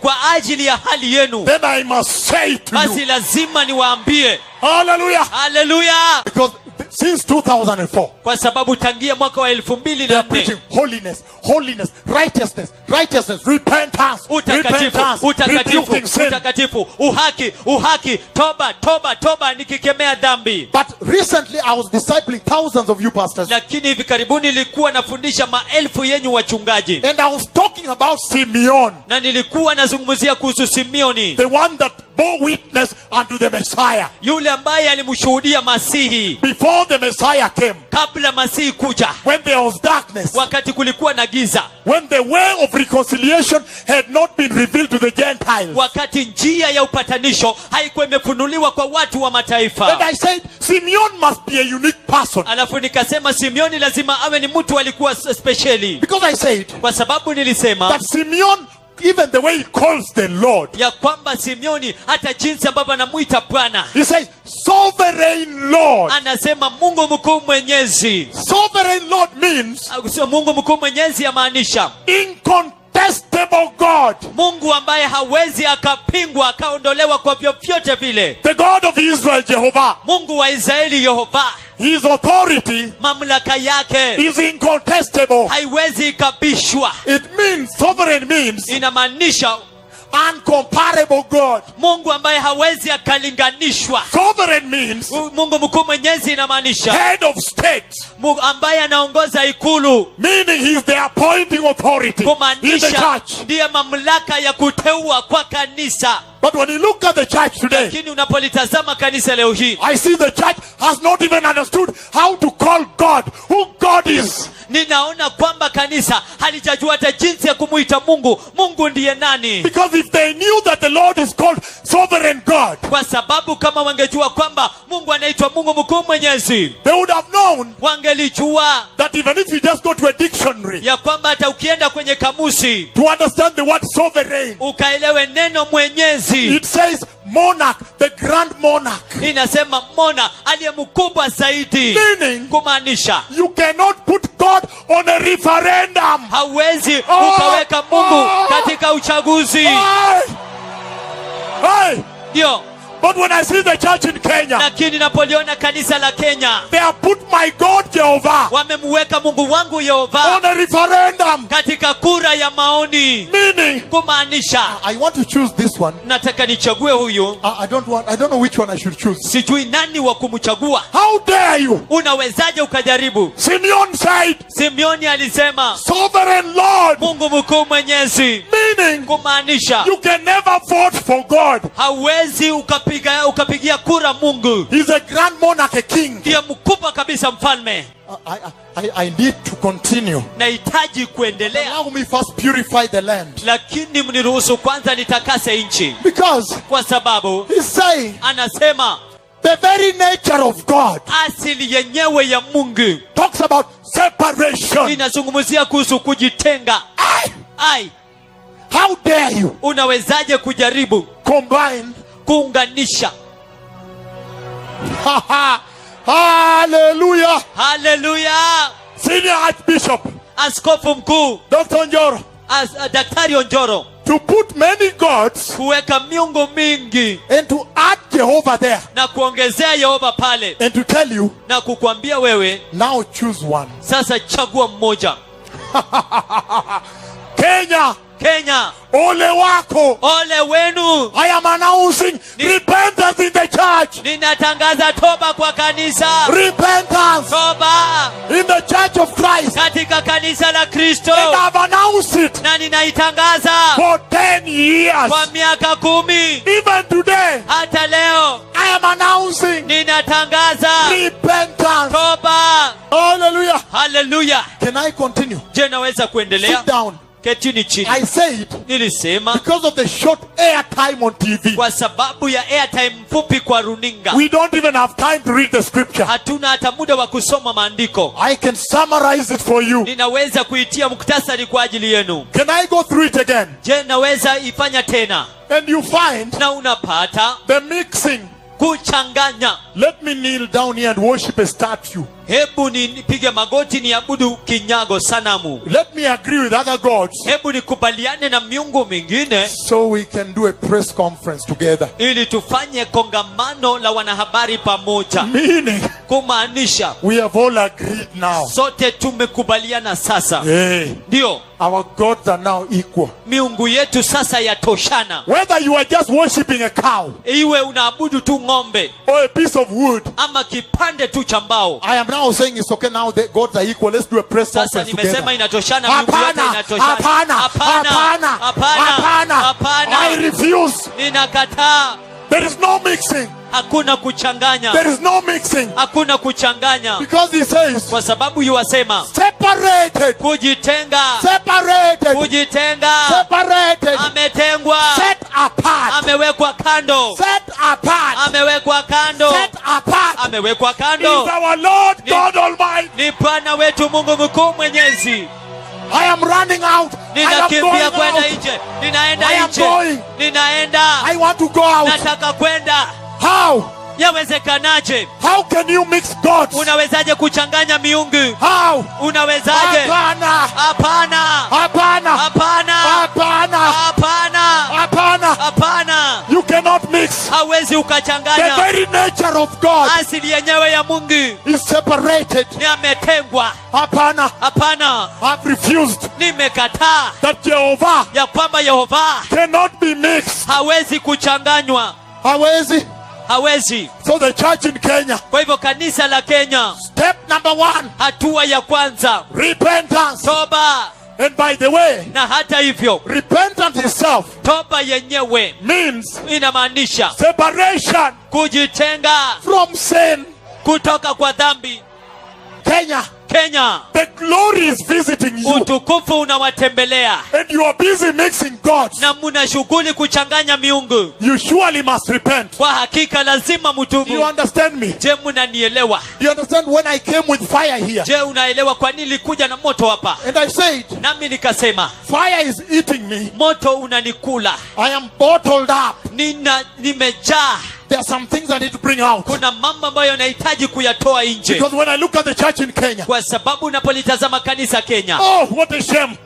kwa ajili ya hali yenu, then I must say to basi you, lazima niwaambie. hallelujah. Haleluya! Because since 2004, Kwa sababu tangia mwaka wa they are 2004 preaching holiness, holiness, righteousness, righteousness, repentance, utakatifu, repentance, utakatifu, rebuking sin. utakatifu, uhaki, uhaki, toba, toba, toba, nikikemea dhambi. But recently I was discipling thousands of you pastors, Lakini hivi karibuni nilikuwa nafundisha maelfu yenyu wachungaji, and I was talking about Simeon, na nilikuwa nazungumzia kuhusu Simeoni, the one that bore witness unto the Messiah yule ambaye alimshuhudia Masihi before the Messiah came, kabla Masihi kuja, when there was darkness, wakati kulikuwa na giza, when the way of reconciliation had not been revealed to the Gentiles. wakati njia ya upatanisho haikuwa imefunuliwa kwa watu wa And mataifa. I said, Simeon must be a unique person. Alafu nikasema Simeoni lazima awe ni mtu alikuwa speciali, Because I said kwa sababu nilisema that Simeon, even the way he calls the Lord, ya kwamba Simeoni hata jinsi ambavyo anamuita Bwana, he says, sovereign Lord. anasema Mungu mkuu mwenyezi. Sovereign Lord means Sio Mungu mkuu mwenyezi, amaanisha incontestable God, Mungu ambaye hawezi akapingwa akaondolewa kwa vyovyote vile. the God of Israel, Jehovah. Mungu wa Israeli Yehova, His authority mamlaka yake is incontestable. haiwezi ikabishwa. It means, sovereign means Inamaanisha uncomparable God. Mungu ambaye hawezi akalinganishwa. Sovereign means Mungu mkuu mwenyezi inamaanisha head of state, Mungu ambaye anaongoza ikulu, meaning he's the appointing authority in the kumaanisha church. ndiye mamlaka ya kuteua kwa kanisa. But when you look at the church today, Lakini unapolitazama kanisa leo hii, I see the church has not even understood how to call God, who God is. ninaona kwamba kanisa halijajua hata jinsi ya kumuita Mungu. Mungu ndiye nani? Because if they knew that the Lord is called sovereign God, Kwa sababu kama wangejua kwamba Mungu anaitwa Mungu mkuu mwenyezi, they would have known wangelijua that even if you just go to a dictionary ya kwamba hata ukienda kwenye kamusi to understand the word sovereign, ukaelewe neno mwenyezi, it says monarch, the grand monarch. inasema mona, aliye mkubwa zaidi, Meaning, kumaanisha you cannot put God on a referendum. hauwezi ukaweka Mungu katika uchaguzi. Hey! Hey! Ndio, But when I see the church in Kenya, lakini napoliona kanisa la Kenya, they have put my God Jehovah wamemweka Mungu wangu Yehova on a referendum. katika kura ya maoni, Meaning, kumaanisha I want to choose this one. nataka nichague huyu, I don't know which one I should choose. sijui nani wa kumchagua. How dare you? Unawezaje ukajaribu? Simeon said, Simeoni alisema sovereign Lord. Mungu mkuu mwenyezi, Meaning, kumaanisha you can never vote for God. hauwezi ukapigia kura Mungu. He's a grand monarch, a king. Ndiye mkubwa kabisa, mfalme. I need to continue. Nahitaji kuendelea, Allow me first purify the land. lakini mniruhusu kwanza nitakase nchi, Because kwa sababu he's saying anasema the very nature of God asili yenyewe ya Mungu talks about separation. inazungumzia kuhusu kujitenga. Ai, How dare you unawezaje kujaribu combine? kuunganisha? Hallelujah. Haleluya! Senior Archbishop Askofu mkuu Dr. Njoro, Daktari Onjoro, to put many gods kuweka miungu mingi and to add Jehovah there na kuongezea Yehova pale and to tell you, na kukwambia wewe now choose one. sasa chagua mmoja. Kenya, Kenya, ole wako. ole wenu! I am announcing repentance in the church. Ninatangaza toba kwa kanisa, Repentance toba in the church of Christ. katika kanisa la Kristo, And I've announced it na ninaitangaza for 10 years. kwa miaka 10. Even today, Hata leo I am announcing ninatangaza repentance. toba. Hallelujah. Haleluya! Can I continue? Je, naweza kuendelea? Sit down. ketini chini. I said, Nilisema because of the short airtime on TV, kwa sababu ya airtime mfupi kwa runinga, we don't even have time to read the scripture. hatuna hata muda wa kusoma maandiko. I can summarize it for you. Ninaweza kuitia muktasari kwa ajili yenu. Can I go through it again? Je, naweza ifanya tena? And you find Na unapata the mixing. kuchanganya. Let me kneel down here and worship a statue. Hebu nipige magoti niabudu kinyago, sanamu. Let me agree with other gods Hebu nikubaliane na miungu mingine so we can do a press conference together. ili tufanye kongamano la wanahabari pamoja. Meaning, Kumaanisha we have all agreed now. sote tumekubaliana sasa. Hey, Ndio, our gods are now equal. miungu yetu sasa yatoshana. Whether you are just worshiping a cow Iwe unaabudu tu ng'ombe or a piece of wood, ama kipande tu cha mbao. I am now saying it's okay now. The gods are equal. Let's do a press Sasa conference nimesema together. inatoshana, miungu yote Hapana, inatoshana. hapana, hapana, hapana. I hapana. refuse. Ninakataa. There is no mixing. Hakuna kuchanganya. There is no mixing. Hakuna kuchanganya. Because he says, Kwa sababu yuwasema separated, kujitenga. separated, Kujitenga. separated, Ametengwa. set apart, Amewekwa kando. set apart, Amewekwa kando. set apart. Amewekwa Is kando. our Lord God Almighty. Ni Bwana wetu Mungu mkuu mwenyezi. I am running out. I am Ninakimbia going kwenda out. nje. I Ninaenda am nje. going. Ninaenda. I want to go out. Nataka kwenda. How? Yawezekanaje? How can you mix gods? Unawezaje kuchanganya miungu? How? Unawezaje? Hapana, Hapana. hapana, Hapana. hapana, Hapana. hapana. Hapana. You cannot mix. Hawezi The ukachanganya. very nature of God Asili yenyewe ya Mungu is separated. ni ametengwa. Hapana. Hapana. I've refused Nimekataa that Jehovah ya kwamba Yehova cannot be mixed. hawezi kuchanganywa. Hawezi. Hawezi. So the church in Kenya, Kwa hivyo kanisa la Kenya, step number 1, hatua ya kwanza, repentance. toba. And by the way, Na hata hivyo, repentance itself toba yenyewe means inamaanisha separation kujitenga from sin. kutoka kwa dhambi. Kenya, Kenya, the glory is visiting you. utukufu unawatembelea And you are busy mixing gods. na muna shughuli kuchanganya miungu. You surely must repent. Kwa hakika lazima Do you mtubu. understand me? Je, munanielewa? Do you understand when I came with fire here? Je, unaelewa kwa nini nilikuja na moto hapa? And I said, Nami nikasema fire is eating me. moto unanikula. I am bottled up. Nimejaa. There are some things I need to bring out. Kuna mambo ambayo nahitaji kuyatoa nje. Because when I look at the church in Kenya, Kwa sababu unapolitazama kanisa Kenya, oh, what a shame.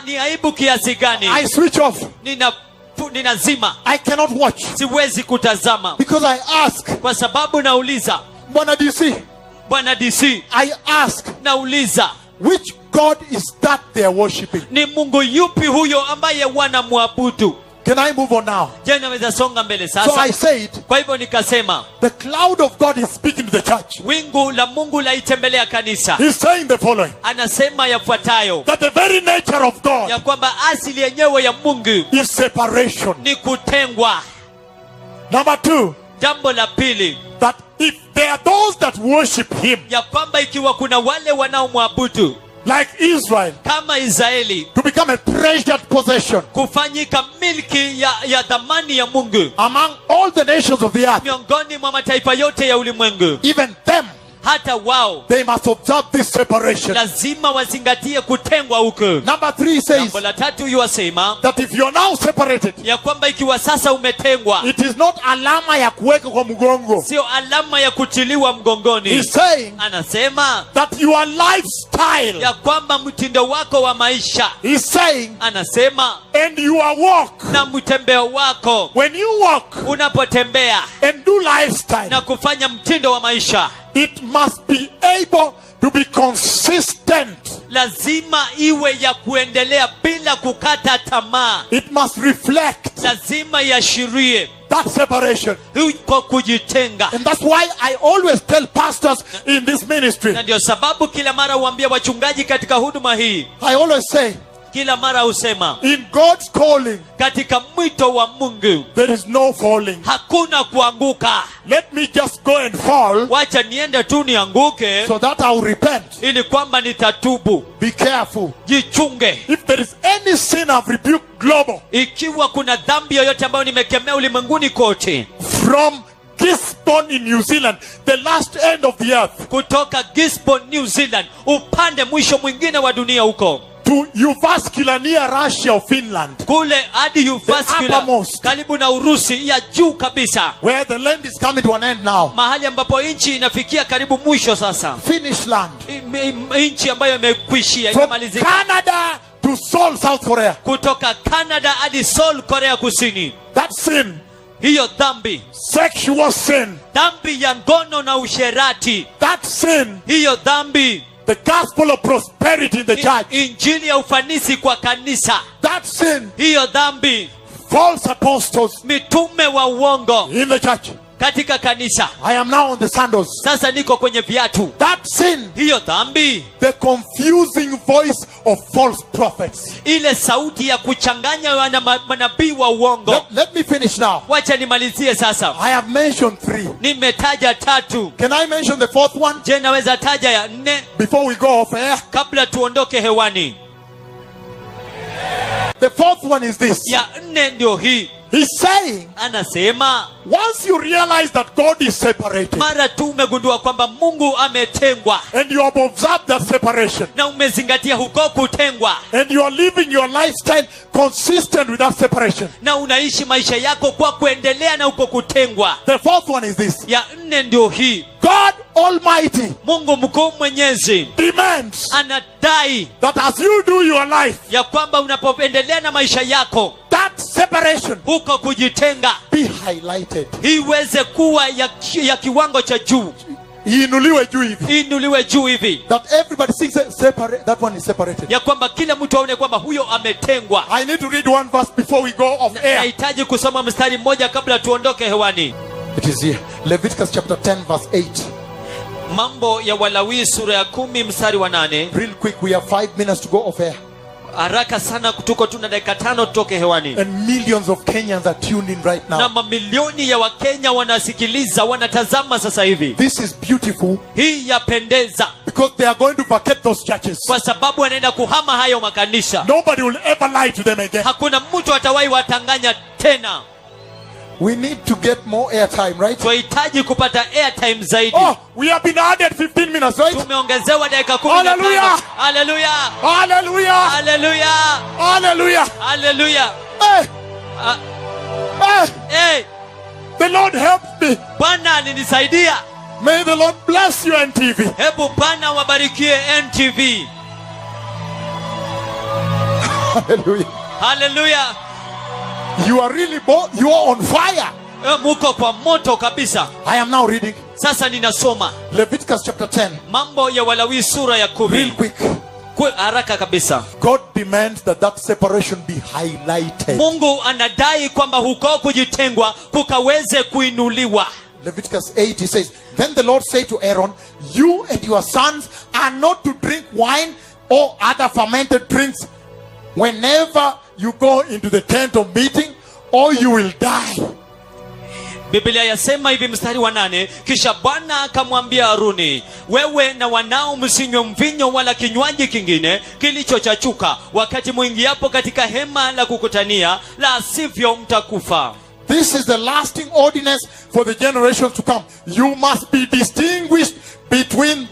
ni aibu kiasi gani. I switch off. Ninazima. I cannot watch. Siwezi kutazama. Because I ask, Kwa sababu nauliza, Bwana DC, Bwana DC, I ask, nauliza, which God is that they are worshiping? ni Mungu yupi huyo ambaye wanamwabudu? Can I move on now? Je, naweza songa mbele So I sasa? said, Kwa hivyo nikasema, the cloud of God is speaking to the church. wingu la Mungu laitembelea kanisa. He's saying the following, Anasema yafuatayo, that the very nature of God ya kwamba asili yenyewe ya Mungu is separation. ni kutengwa. Number 2, Jambo la pili, that if there are those that worship him, ya kwamba ikiwa kuna wale wanaomwabudu like Israel, kama Israeli, to become a treasured possession kufanyika milki ya dhamani ya Mungu among all the nations of the earth, miongoni mwa mataifa yote ya ulimwengu, even them, hata wao they must observe this separation. lazima wazingatie kutengwa huko. Number 3 says Jambo la tatu yuwasema that if you are now separated, ya kwamba ikiwa sasa umetengwa, it is not alama ya kuweka kwa mgongo. sio alama ya kutiliwa mgongoni. He's saying Anasema that your lifestyle, ya kwamba mtindo wako wa maisha, he's saying, anasema and your walk, na mtembeo wako, when you walk unapotembea and do lifestyle, na kufanya mtindo wa maisha, it must be able to be consistent. lazima iwe ya kuendelea bila kukata tamaa. It must reflect Lazima iashirie that separation. huko kujitenga. And that's why I always tell pastors in this ministry, Na ndio sababu kila mara huambia wachungaji katika huduma hii, I always say, kila mara husema in God's calling, katika mwito wa Mungu there is no falling. hakuna kuanguka. Let me just go and fall Wacha niende tu nianguke so that I'll repent. ili kwamba nitatubu. Be careful. Jichunge. If there is any sin I've rebuked global, Ikiwa kuna dhambi yoyote ambayo nimekemea ulimwenguni kote, from Gisborne in New Zealand, the last end of the earth, kutoka Gisborne, New Zealand, upande mwisho mwingine wa dunia huko, to Uvascular near Russia or Finland, kule hadi Uvascular uppermost, karibu na Urusi ya juu kabisa, where the land is coming to an end now. mahali ambapo nchi inafikia karibu mwisho sasa, Finish land. nchi ambayo imekwishia, From imemalizika. Canada to Seoul, South Korea. Kutoka Canada hadi Seoul, Korea Kusini. That sin, Hiyo dhambi, sexual sin, dhambi ya ngono na usherati, that sin, hiyo dhambi, the gospel of prosperity in the church, injili ya ufanisi kwa kanisa, that sin, hiyo dhambi, false apostles mitume wa uongo in the church. katika kanisa. I am now on the sandals. Sasa niko kwenye viatu. That sin, Hiyo dhambi, the confusing voice of false prophets. ile sauti ya kuchanganya na manabii wa uongo. Let me finish now. Wacha nimalizie sasa. I have mentioned 3. Nimetaja 3. Can I mention the 4th one Je, naweza taja ya 4 before we go off air? kabla tuondoke hewani? The 4th one is this. Ya 4 ndio hii. He's saying, Anasema once you realize that God is separated mara tu umegundua kwamba Mungu ametengwa and you have observed that separation na umezingatia huko kutengwa and you are living your lifestyle consistent with that separation, na unaishi maisha yako kwa kuendelea na huko kutengwa, the 4th one is this. ya 4 ndio hii. God Almighty Mungu mkuu mwenyezi demands anadai that as you do your life, ya kwamba unapoendelea na maisha yako, that separation huko kujitenga be highlighted. iweze kuwa ya kiwango cha juu, Iinuliwe juu hivi. inuliwe juu hivi, That everybody sees separate. That one is separated. ya kwamba kila mtu aone kwamba huyo ametengwa. I need to read one verse before we go off air. Nahitaji kusoma mstari mmoja kabla tuondoke hewani. It is here. Leviticus chapter 10 verse 8. Mambo ya Walawi sura ya 10 mstari wa 8. Real quick, we have 5 minutes to go off air. Haraka sana, tuko tuna dakika 5 tutoke hewani. And millions of Kenyans are tuned in right Na now. mamilioni ya Wakenya wanasikiliza, wanatazama sasa hivi. This is beautiful Hii yapendeza because they are going to vacate those churches. kwa sababu wanaenda kuhama hayo makanisa. Nobody will ever lie to them again. Hakuna mtu atawahi watanganya tena. We need to get more airtime, right? Tunahitaji kupata airtime zaidi. Oh, we have been added 15 minutes, right? Tumeongezewa dakika 15. Hallelujah! Hallelujah! Hallelujah! Hallelujah! Hallelujah! Hallelujah! Hey! Ah, Hey! hey, The Lord helped me. Bwana alinisaidia. May the Lord bless you, NTV. Hebu Bwana wabarikie NTV. Hallelujah. Hallelujah! You are really you are on fire. Muko kwa moto kabisa. I am now reading Sasa ninasoma Leviticus chapter 10. Mambo ya Walawi sura ya Real 10. quick. Kwa haraka kabisa. God demands that separation be highlighted. Mungu anadai kwamba huko kujitengwa kukaweze kuinuliwa. Leviticus 8, he says, then the Lord said to Aaron, you and your sons are not to drink wine or other fermented drinks whenever you go into the tent of meeting, or you will die. Biblia yasema hivi mstari wa 8, kisha Bwana akamwambia Haruni, wewe na wanao msinywe mvinyo wala kinywaji kingine kilichochachuka wakati mwingiapo katika hema la kukutania, la sivyo mtakufa. This is the lasting ordinance for the generations to come. You must distinguish between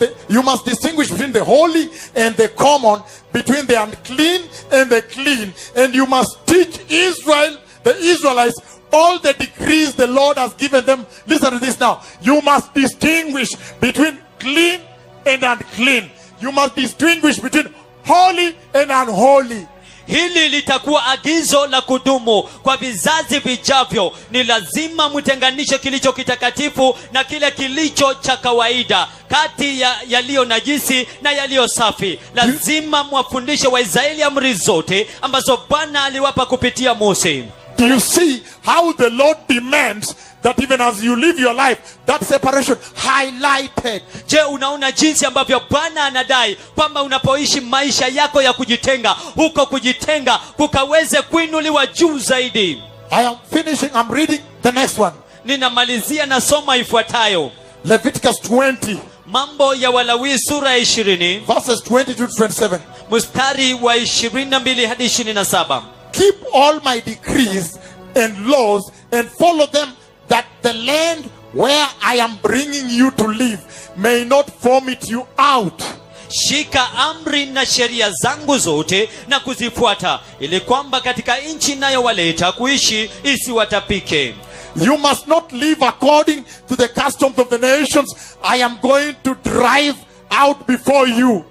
the holy and the common, between the unclean and the clean. And you must teach Israel, the Israelites, all the decrees the Lord has given them. Listen to this now. You must distinguish between clean and unclean. You must distinguish between holy and unholy. Hili litakuwa agizo la kudumu kwa vizazi vijavyo. Ni lazima mtenganishe kilicho kitakatifu na kile kilicho cha kawaida, kati ya yaliyo najisi na yaliyo safi. Lazima mwafundishe Waisraeli amri zote ambazo Bwana aliwapa kupitia Mose. Do you see how the Lord demands that even as you live your life, that separation highlighted. Je, unaona jinsi ambavyo Bwana anadai kwamba unapoishi maisha yako ya kujitenga, huko kujitenga kukaweze kuinuliwa juu zaidi. I am finishing. I'm reading the next one. Ninamalizia na soma ifuatayo. Leviticus 20. Mambo ya Walawi sura ya 20. Verses 20 to 27. Mstari wa 22 hadi 27. Keep all my decrees and laws and follow them, that the land where I am bringing you to live may not vomit you out. Shika amri na sheria zangu zote na kuzifuata, ili kwamba katika nchi inayowaleta kuishi isiwatapike. You must not live according to the customs of the nations I am going to drive out before you.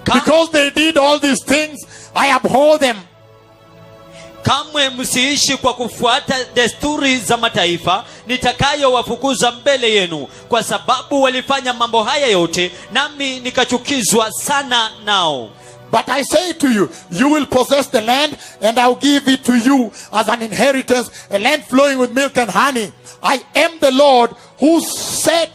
Because they did all these things, I abhor them. Kamwe msiishi kwa kufuata desturi za mataifa nitakayowafukuza mbele yenu, kwa sababu walifanya mambo haya yote, nami nikachukizwa sana nao. But I say to you, you will possess the land, and I'll give it to you as an inheritance, a land flowing with milk and honey. I am the Lord who set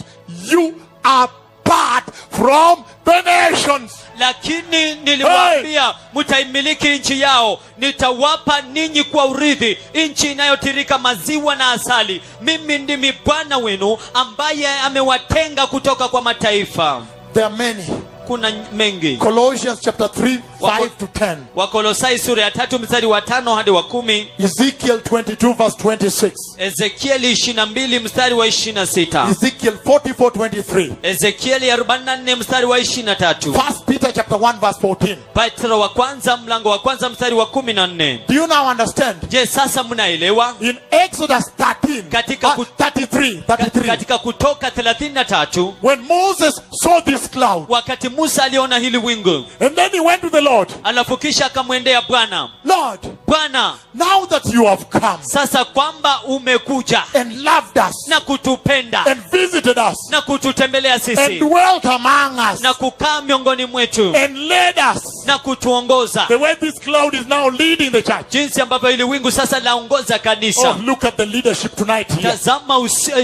you apart from the nations. Lakini niliwaambia mtaimiliki nchi yao, nitawapa ninyi kwa urithi nchi inayotirika maziwa na asali. Mimi ndimi Bwana wenu ambaye amewatenga kutoka kwa mataifa. There are many. Kuna mengi. Colossians chapter 3, 5 to 10. Wakolosai sura ya 3 mstari wa 5 hadi wa 10. Ezekiel 22 verse 26. Ezekieli 22 mstari wa 26. Ezekiel 44, 23. Ezekieli 44 mstari wa 23. 1 Peter chapter 1 verse 14. Petro wa kwanza mlango wa kwanza mstari wa 14. Do you now understand? Je, sasa mnaelewa? In Exodus 13, Katika 33. Katika Kutoka 33, When Moses saw this cloud, wakati Musa aliona hili wingu, and then he went to the Lord. alafu kisha akamwendea Bwana. Lord, Bwana, now that you have come sasa kwamba umekuja and loved us na kutupenda and visited us na kututembelea and sisi dwelt among us na kukaa miongoni mwetu and led us, na kutuongoza, the way this cloud is now leading the church. jinsi ambavyo hili wingu sasa laongoza kanisa. Oh, look at the leadership tonight here. Tazama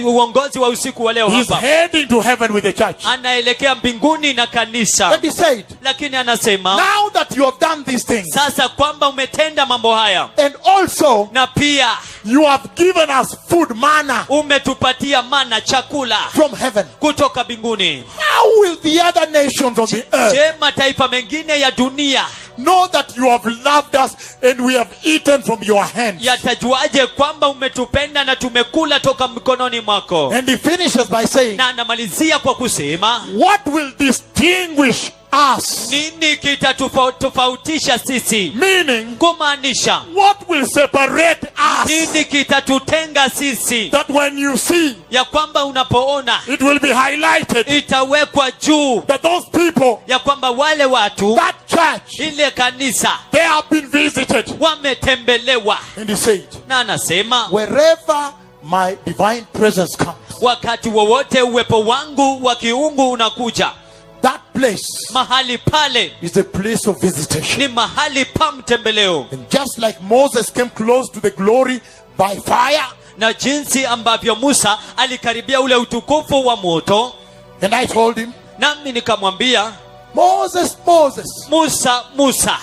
uongozi wa usiku wa leo He's hapa. heading to heaven with the church. Anaelekea mbinguni na kanisa. And he said, Lakini anasema now that you have done these things, sasa kwamba umetenda mambo haya, and also na pia you have given us food, manna umetupatia mana, chakula from heaven, kutoka mbinguni, how will the other nations of the earth je, mataifa mengine ya dunia know that you have loved us and we have eaten from your hands? yatajuaje kwamba umetupenda na tumekula toka mikononi mwako? And he finishes by saying, Na anamalizia kwa kusema, what will distinguish us? nini kitatofautisha sisi? Meaning, Kumaanisha, what will separate us? nini kitatutenga sisi? That when you see, Ya kwamba unapoona it will be highlighted itawekwa juu, that those people, ya kwamba wale watu, that church, ile kanisa they have been visited. wametembelewa. And he said, Na anasema, wherever my divine presence comes, wakati wowote uwepo wangu wa kiungu unakuja, that place mahali pale is a place of visitation. ni mahali pa mtembeleo. And just like Moses came close to the glory by fire, Na jinsi ambavyo Musa alikaribia ule utukufu wa moto, and I told him, nami nikamwambia, Moses, Musa,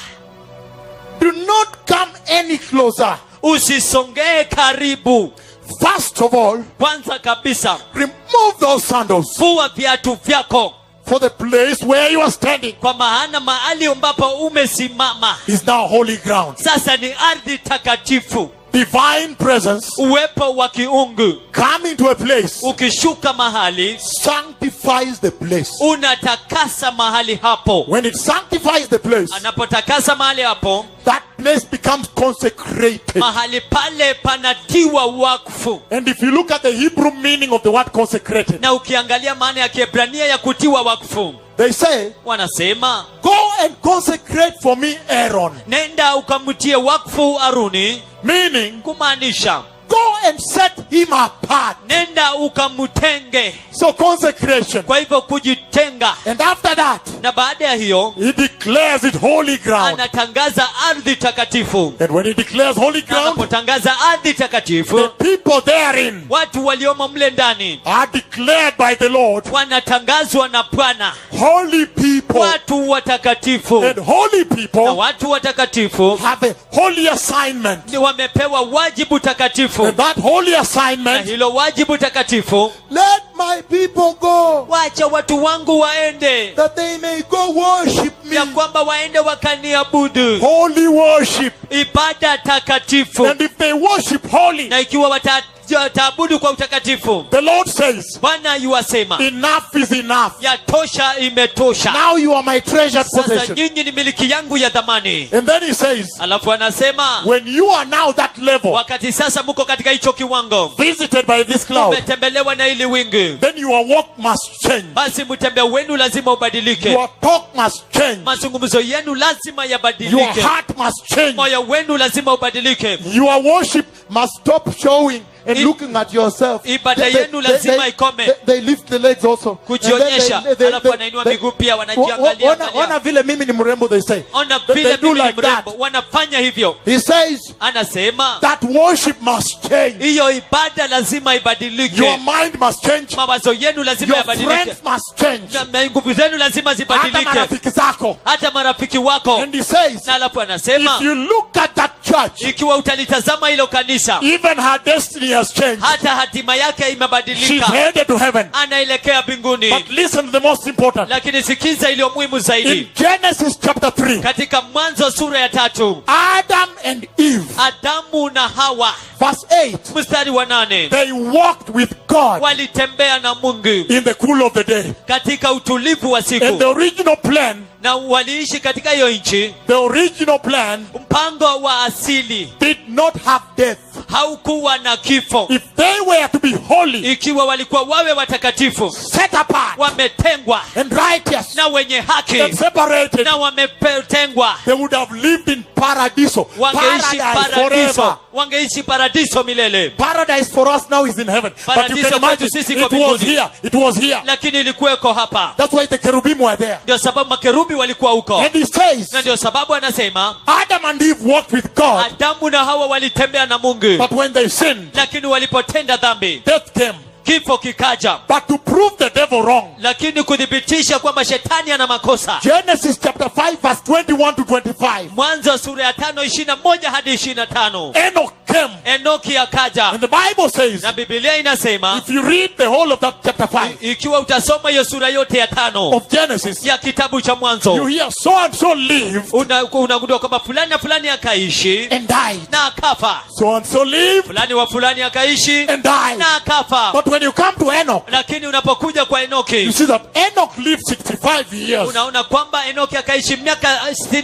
do not come any closer. usisongee karibu. First of all, Kwanza kabisa, remove those sandals, vua viatu vyako, for the place where you are standing kwa maana mahali ambapo umesimama is now holy ground. sasa ni ardhi takatifu. Divine presence Uwepo wa kiungu coming to a place ukishuka mahali sanctifies the place. unatakasa mahali hapo. When it sanctifies the place, Anapotakasa mahali hapo, that place becomes consecrated. mahali pale panatiwa wakfu. And if you look at the Hebrew meaning of the word consecrated, Na ukiangalia maana ya Kiebrania ya kutiwa wakfu, they say, wanasema, go and consecrate for me Aaron. nenda ukamtie wakfu Aruni. Meaning, Kumaanisha, go and set him apart. nenda ukamutenge. So consecration. Kwa hivyo kujitenga. And after that, Na baada ya hiyo he declares it holy ground. anatangaza ardhi takatifu. And when he declares holy ground, Anapotangaza ardhi the takatifu, people therein watu waliomo mle ndani are declared by the Lord wanatangazwa na Bwana holy people. watu watakatifu. And holy Na people watu watakatifu have a holy assignment. ni wamepewa wajibu takatifu. And that holy Na assignment, hilo wajibu takatifu, let my people go, wacha watu wangu waende, that they may go worship me. ya kwamba waende wakaniabudu. Holy worship. Ibada takatifu. And if they worship holy, Na ikiwa wataabudu kwa utakatifu, the Lord says, Bwana yuwasema, enough is enough. yatosha, imetosha. Now you are my treasured Sasa possession. nyinyi ni miliki yangu ya dhamani. And then he says, Alafu anasema, when you are now that level, wakati sasa muko katika hicho kiwango, visited by this cloud, umetembelewa na ili wingu, then your walk must change. basi mtembeo wenu lazima ubadilike. Your talk must change. Mazungumzo yenu lazima Your yabadilike. heart must change. Moyo wenu lazima ubadilike. Your worship must stop showing and looking at yourself. Ibada yenu lazima ikome. They lift the legs also. Kujionyesha, alafu wanainua miguu pia, wanajiangalia. Ona vile mimi ni mrembo, they say. Ona They vile do mimi ni like that. mrembo, wanafanya hivyo. He says Anasema that worship must change. hiyo ibada lazima ibadilike. Your mind must change. Mawazo yenu lazima Your yabadilike. friends must change. Na nguvu zenu lazima Hata zibadilike. marafiki zako. Hata marafiki wako. And he says, Na alafu anasema, if you look at that church, ikiwa utalitazama hilo kanisa, even her destiny has changed. hata hatima yake She's imebadilika. headed to heaven. Anaelekea mbinguni. But listen to the most important. Lakini sikiza iliyo muhimu In zaidi. Genesis chapter 3, Katika Mwanzo sura ya 3, Adam and Eve, Adamu na Hawa, verse 8, mstari wa 8, they walked with God walitembea na Mungu in the cool of the day. katika utulivu wa And siku, the original plan, na waliishi katika hiyo nchi. the original plan Mpango wa asili did not have death. haukuwa na kifo. If they were to be holy, Ikiwa walikuwa wawe watakatifu, set apart, wametengwa and righteous, na wenye haki, and separated, na wametengwa, they would have lived in paradiso. wangeishi Paradise forever. paradiso, wangeishi paradiso milele. Paradise for us now is in heaven. But you Paradiso can imagine, kwetu sisi it kwa was mbinguni. here. It was here. Lakini ilikuweko hapa. That's why the cherubim were there. Ndio sababu makerubi walikuwa huko. And he says, Na ndio sababu anasema Adam and Eve walked with God, Adamu na Hawa walitembea na Mungu, but when they sinned, lakini walipotenda dhambi, death came. kifo kikaja. But to prove the devil wrong, Lakini kudhibitisha kwamba shetani ana makosa, Genesis chapter 5 verse 21 to 25, Mwanzo sura ya 5 21 hadi 25, Enoch came. Enoki akaja. And the Bible says, Na Biblia inasema, if you read the whole of that chapter 5 ikiwa utasoma hiyo sura yote ya 5 of Genesis, ya kitabu cha you Mwanzo, hear so and so lived unagundua kwamba fulani na fulani akaishi and died. na akafa, So and so lived fulani wa fulani akaishi and died. na akafa. But when you come to Enoch, Lakini unapokuja kwa you Enoki, see that Enoch lived 65 years unaona kwamba Enoki akaishi miaka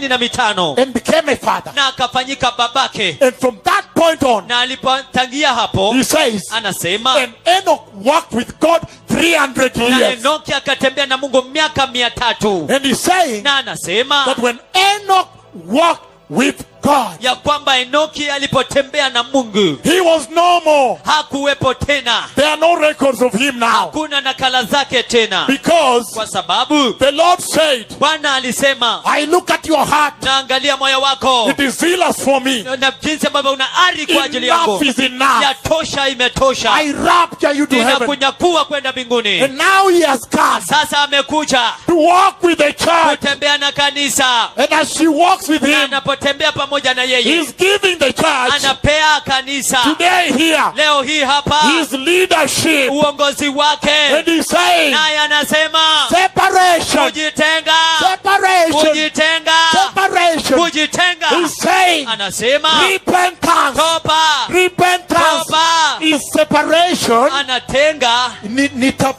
65 and became a father. na akafanyika babake. And from that point on, Na alipotangia hapo, he says, anasema, and Enoch walked with God 300 na years. Enoki akatembea na Mungu miaka 300. And he's saying Na anasema that when Enoch walked with God, ya kwamba Enoki alipotembea na Mungu he was no more. hakuwepo tena, There are no records of him now. hakuna nakala zake tena, Because kwa sababu the Lord said, Bwana alisema, I look at your heart. naangalia moyo wako It is zealous for me. na jinsi ambavyo una ari kwa ajili yangu. Enough is enough. Yatosha, imetosha. I rapture you to heaven. Ninakunyakua kwenda mbinguni. And now he has come Sasa amekuja to walk with the church. kutembea na kanisa, And as she walks with na him, anapotembea pamoja na yeye, he's giving the church anapea kanisa today here leo hii hapa his leadership. uongozi wake, And he's saying, naye anasema separation, kujitenga, separation, kujitenga, separation. kujitenga. He's saying, Anasema repentance. toba, Repentance toba. is separation. Anatenga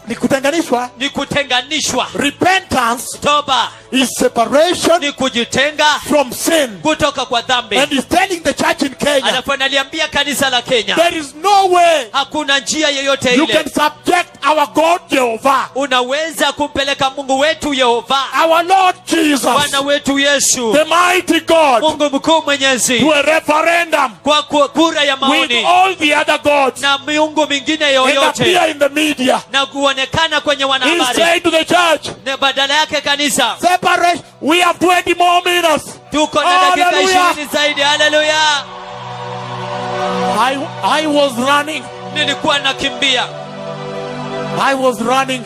Ni kutenganishwa. ni kutenganishwa, Repentance toba is separation ni kujitenga from sin. kutoka kwa dhambi. And he's telling the church in Kenya, Alafu analiambia kanisa la Kenya, there is no way hakuna njia yoyote you ile can subject our God Jehovah, unaweza kumpeleka Mungu wetu Yehova, our Lord Jesus, Bwana wetu Yesu, the mighty God, Mungu mkuu mwenyezi, to a referendum kwa kura ya with maoni all the other gods. na miungu mingine and yoyote appear in the media. na kuonekana kwenye He's wanahabari. saying to the church, Na badala yake kanisa, separate. We have 20 more minutes. tuko na dakika Hallelujah. 20 zaidi. Haleluya. I was running. Nilikuwa nakimbia.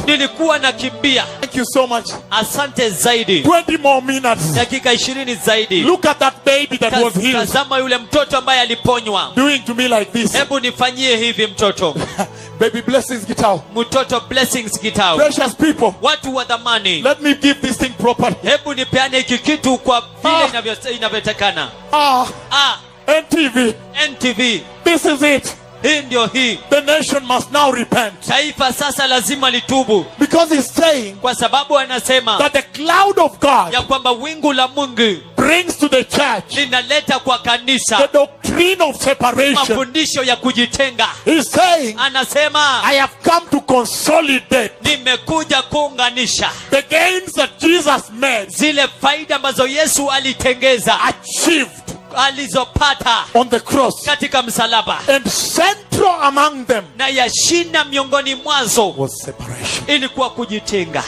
Nilikuwa nakimbia. Thank you so much. Asante zaidi. 20 more minutes. Dakika 20 zaidi. Look at that baby that was healed. Tazama yule mtoto ambaye aliponywa. Doing to me like this. Hebu nifanyie hivi mtoto. Baby blessings Gitao. Mtoto blessings Gitao. Precious people. Watu wa dhamani. Let me give this thing properly. Hebu nipeane hiki kitu kwa vile inavyotakana. NTV. NTV. This is it. Hii ndio hii. The nation must now repent. Taifa sasa lazima litubu. Because he's saying Kwa sababu anasema that the cloud of God ya kwamba wingu la Mungu brings to the church linaleta kwa the kanisa doctrine of separation. mafundisho ya kujitenga. He's saying, Anasema I have come to consolidate nimekuja kuunganisha the gains that Jesus made, zile faida ambazo Yesu alitengeza, achieved alizopata on the cross. katika msalaba, And central among them na yashinda miongoni mwazo was separation. ilikuwa kujitenga.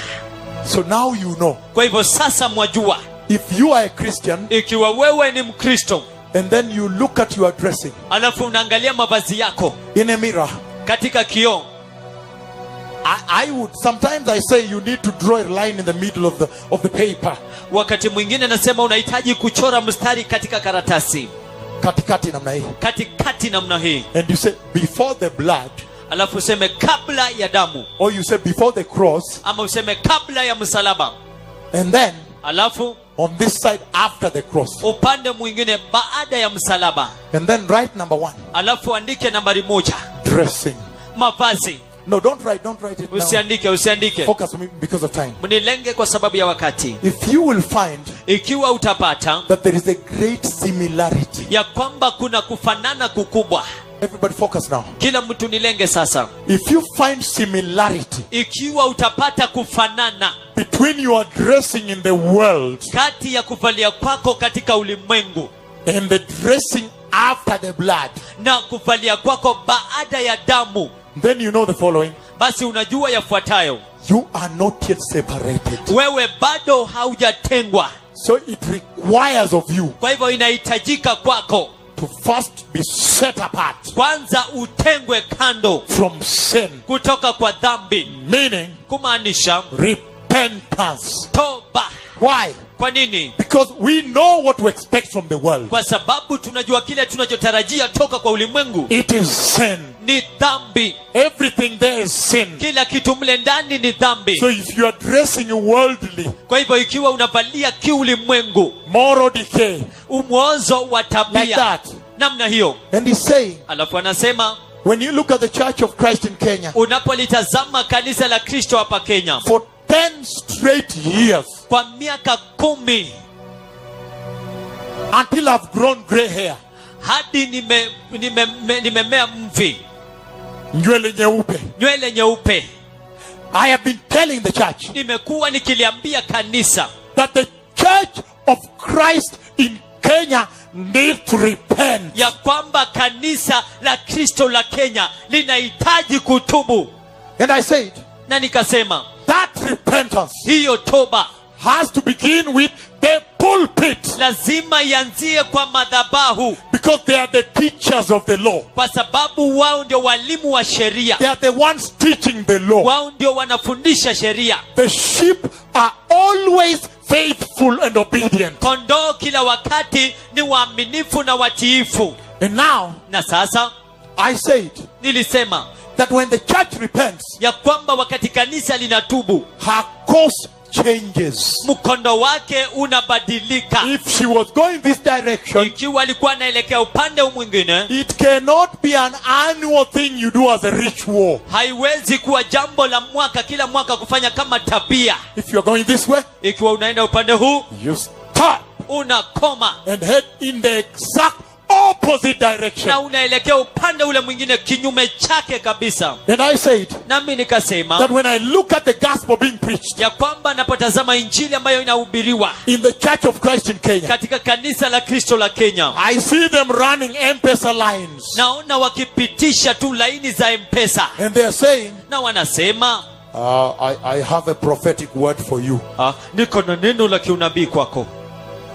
So now you know, Kwa hivyo sasa mwajua, if you are a Christian ikiwa wewe ni Mkristo and then you look at your dressing alafu unaangalia mavazi yako in a mirror, katika kioo, I would sometimes I say you need to draw a line in the middle of the paper. wakati mwingine nasema unahitaji kuchora mstari katika karatasi Katikati namna hii. katikati namna hii, And you say before the blood, alafu useme kabla ya damu, or you say before the cross, ama useme kabla ya msalaba, and then alafu on this side after the cross. upande mwingine baada ya msalaba, And then write number 1, alafu andike nambari 1, dressing. mavazi. No, don't write it now. Usiandike. Focus on me because of time. Mnilenge kwa sababu ya wakati. If you will find Ikiwa utapata that there is a great similarity. ya kwamba kuna kufanana kukubwa. Everybody focus now. Kila mtu nilenge sasa. If you find similarity Ikiwa utapata kufanana between your dressing in the world kati ya kuvalia kwako katika ulimwengu and the dressing after the blood, na kuvalia kwako baada ya damu, then you know the following. basi unajua yafuatayo: You are not yet separated. wewe bado haujatengwa. So it requires of you Kwa hivyo inahitajika kwako to first be set apart kwanza utengwe kando from sin. kutoka kwa dhambi, Meaning kumaanisha repentance. toba. Why? Kwa nini? Because we know what to expect from the world. Kwa sababu tunajua kile tunachotarajia toka kwa ulimwengu It is sin. ni dhambi. Everything there is sin. Kila kitu mle ndani ni dhambi. So if you are dressing worldly, Kwa hivyo ikiwa unavalia kiulimwengu, moral decay, umwozo wa like tabia that. namna hiyo, And he's saying, alafu anasema when you look at the Church of Christ in Kenya, unapolitazama kanisa la Kristo hapa Kenya for 10 straight years, kwa miaka 10 until I've grown gray hair, hadi nimemea mvi, nywele nyeupe, nywele nyeupe, I have been telling the church nimekuwa nikiliambia kanisa that the Church of Christ in Kenya needs to repent. ya kwamba kanisa la Kristo la Kenya linahitaji kutubu. And I said, Na nikasema that repentance hiyo toba has to begin with the pulpit, lazima ianzie kwa madhabahu, because they are the teachers of the law. kwa sababu wao ndio walimu wa sheria, They are the ones teaching the law. wao ndio wanafundisha sheria. The sheep are always faithful and obedient. Kondoo kila wakati ni waaminifu na watiifu. And now, Na sasa I said nilisema that when the church repents, ya kwamba wakati kanisa linatubu, her course changes. mkondo wake unabadilika. If she was going this direction, Ikiwa alikuwa anaelekea upande mwingine, it cannot be an annual thing you do as a ritual. haiwezi kuwa jambo la mwaka, kila mwaka kufanya kama tabia. If you're going this way, Ikiwa unaenda upande huu, you stop unakoma and head in the exact opposite direction. na unaelekea upande ule mwingine kinyume chake kabisa. And I said Nami nikasema that when I look at the gospel being preached ya kwamba napotazama injili ambayo inahubiriwa in the Church of Christ in Kenya, katika kanisa la Kristo la Kenya, I see them running M-Pesa lines. naona wakipitisha tu laini za M-Pesa, And they are saying, na wanasema I have a prophetic word for you. niko na neno la kiunabii kwako,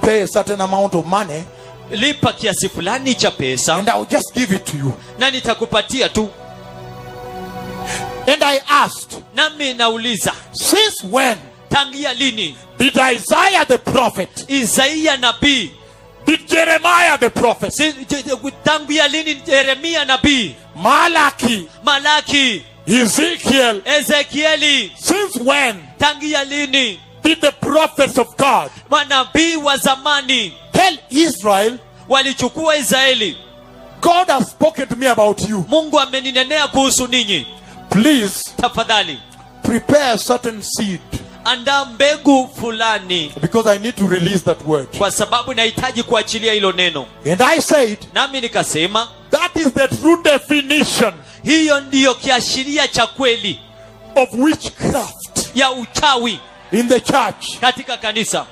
Pay a certain amount of money lipa kiasi fulani cha pesa and I'll just give it to you. na nitakupatia tu. And I asked, Nami nauliza, since when tangia lini did Isaiah the prophet, Isaia nabii, did Jeremiah the prophet, tangia lini Yeremia nabii, Malachi, Malaki, Ezekiel, Ezekieli, since when tangia lini did the prophets of God manabii wa zamani tell Israel, walichukua Israeli, God has spoken to me about you. Mungu ameninenea kuhusu ninyi, Please tafadhali prepare a certain seed andaa mbegu fulani, because I need to release that word. kwa sababu nahitaji kuachilia hilo neno. And I said, Nami nikasema that is the true definition hiyo ndiyo kiashiria cha kweli of witchcraft ya uchawi in the church. katika kanisa.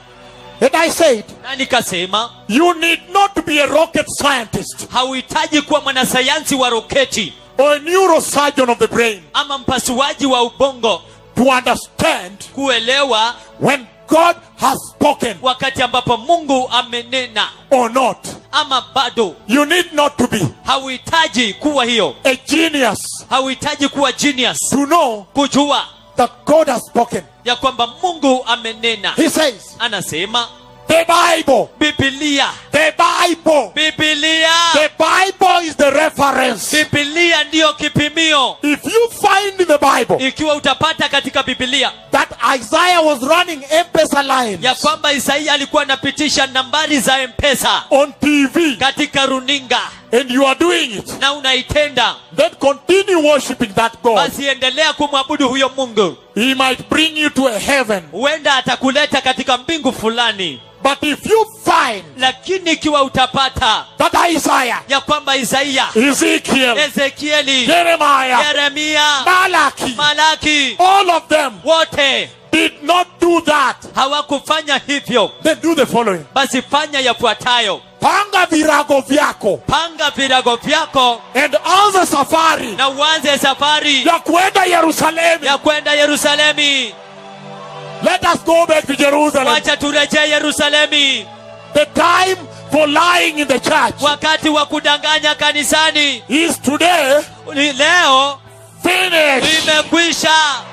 And I said, Na nikasema you need not to be a rocket scientist hauhitaji kuwa mwanasayansi wa roketi or a neurosurgeon of the brain ama mpasuaji wa ubongo to understand kuelewa when God has spoken wakati ambapo Mungu amenena or not. ama bado. You need not to be Hauhitaji kuwa hiyo, a genius hauhitaji kuwa genius to know kujua that God has spoken. ya kwamba Mungu amenena. He says, Anasema the Bible, Biblia, the Bible, Biblia, the Bible is the reference. Biblia ndiyo kipimio. If you find in the Bible Ikiwa utapata katika Biblia that Isaiah was running M-Pesa lines ya kwamba Isaia alikuwa anapitisha nambari za M-Pesa on TV katika runinga and you are doing it, na unaitenda, then continue worshiping that God. basi endelea kumwabudu huyo Mungu. He might bring you to a heaven. Huenda atakuleta katika mbingu fulani. But if you find Lakini ikiwa utapata that Isaiah, ya kwamba Isaia, Ezekiel, Ezekieli, Jeremiah, Yeremia, Malachi, Malaki, all of them wote did not do that, hawakufanya hivyo, then do the following. basi fanya yafuatayo. Panga virago vyako Panga virago vyako and anza safari na uanze safari ya kwenda Yerusalemu. ya kwenda Yerusalemi. Let us go back to Jerusalem. Wacha turejee Yerusalemi. The time for lying in the church Wakati wa kudanganya kanisani is today. ni leo. Finished. Imekwisha.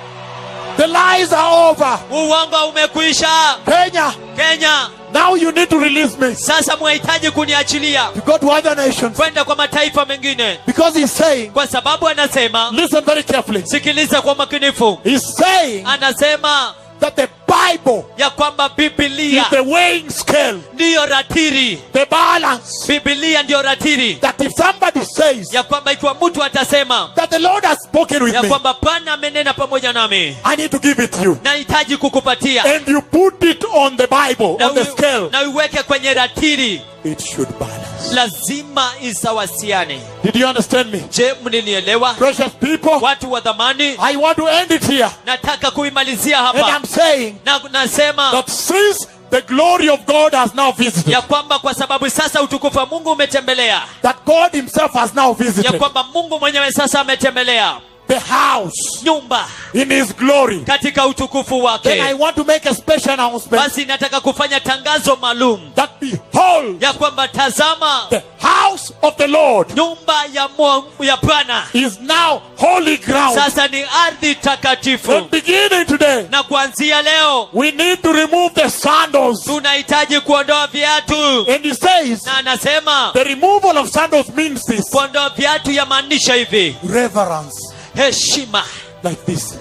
The lies are over. Uongo umekwisha. Kenya, Kenya, now you need to release me sasa mwahitaji kuniachilia to go to other nations, kwenda kwa mataifa mengine, because he's saying, kwa sababu anasema, listen very carefully, sikiliza kwa makinifu, he's saying anasema that the Bible ya kwamba Biblia is the weighing scale, ndiyo ratiri. the balance, Biblia ndiyo ratiri, that if somebody says ya kwamba ikiwa mtu atasema that the Lord has spoken with ya me, kwamba Bwana amenena pamoja nami, I need to give it to you, nahitaji kukupatia, and you put it on the Bible, on the scale, na uiweke kwenye ratiri, it should balance. lazima isawasiane. Did you understand me? Je, mninielewa? Precious people, Watu wa dhamani, I want to end it here. nataka kuimalizia And hapa I'm saying na nasema that since the glory of God has now visited, ya kwamba kwa sababu sasa utukufu wa Mungu umetembelea, that God himself has now ya visited kwamba Mungu mwenyewe sasa ametembelea the house nyumba in his glory, katika utukufu then I wake, want to make a special announcement basi nataka kufanya tangazo maalum that behold, ya kwamba tazama, the house of the Lord nyumba ya Bwana is now holy ground. sasa ni ardhi takatifu, And beginning today, na kuanzia leo we need to remove the sandals. tunahitaji kuondoa viatu. And he says, Na anasema the removal of sandals means this: kuondoa viatu yamaanisha hivi, reverence, heshima, like this,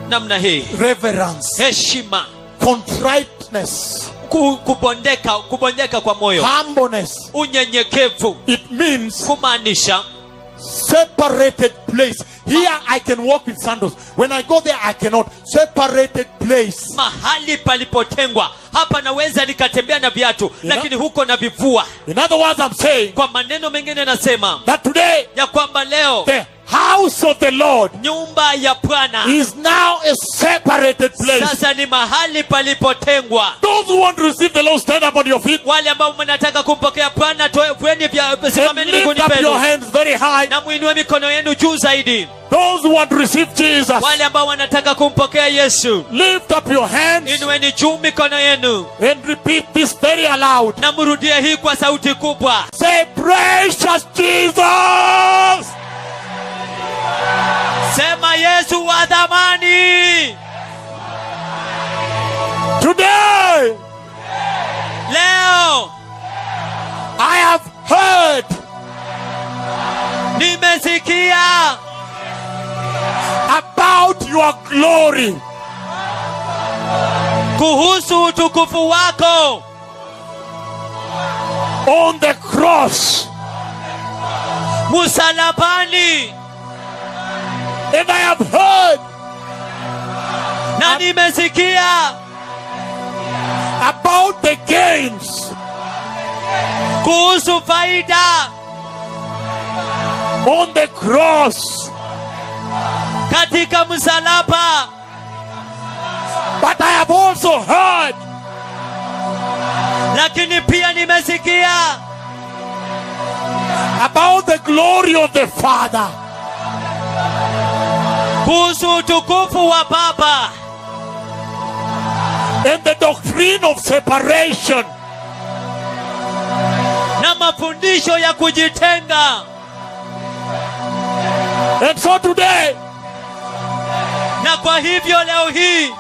namna hii, reverence, heshima, contriteness, kubondeka kwa moyo, humbleness. unyenyekevu, It means kumaanisha separated place. Here I can walk with sandals. When I go there I cannot. Separated place. Mahali palipotengwa. Hapa naweza nikatembea na viatu, lakini huko na vivua. In other words, I'm saying, kwa maneno mengine nasema, that today, ya kwamba leo, the house of the Lord, nyumba ya Bwana, is now a separated place. Sasa ni mahali palipotengwa. Those who want to receive the Lord, stand up on your feet. Wale ambao mnataka kumpokea Bwana, toeni vya simameni miguuni penu. Lift up your hands very high. Na muinue mikono yenu juu zaidi. Those who want to receive Jesus, wale ambao wanataka kumpokea Yesu, lift up your hands. Inueni juu mikono yenu. And repeat this very aloud. Na mrudie hii kwa sauti kubwa. Say, precious Jesus. Sema, Yesu wa thamani. Today, leo, I have heard, nimesikia, about your glory, kuhusu utukufu wako, on the cross, msalabani. and I have heard, na nimesikia, about the gains, kuhusu faida, on the cross, katika msalaba. but I have also heard, lakini pia nimesikia, about the glory of the Father, kuhusu utukufu wa Baba, and the doctrine of separation, na mafundisho ya kujitenga. and so today, na kwa hivyo leo hii,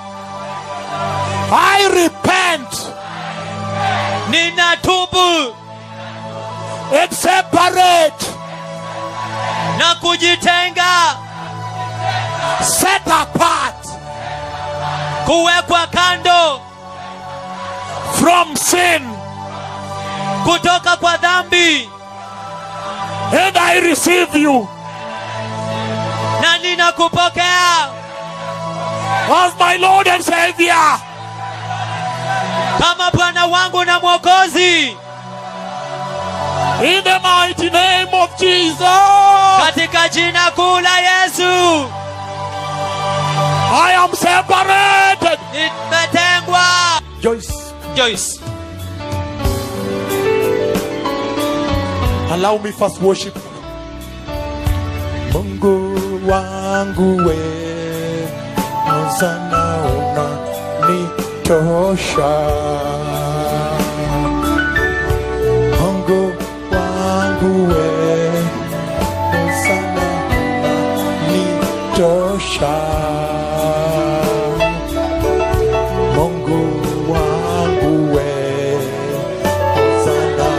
I repent, ninatubu, and separate, na kujitenga, set apart, kuwekwa kando, from sin, kutoka kwa dhambi, and I receive you na ninakupokea as my Lord and Savior, kama Bwana wangu na Mwokozi, in the mighty name of Jesus. katika jina kuu la Yesu. I am separated. Nimetengwa. Joyce, allow me first worship. Mungu wangu we, Hosana unanitosha. Mungu wangu we, Hosana unanitosha. Mungu wangu we, Hosana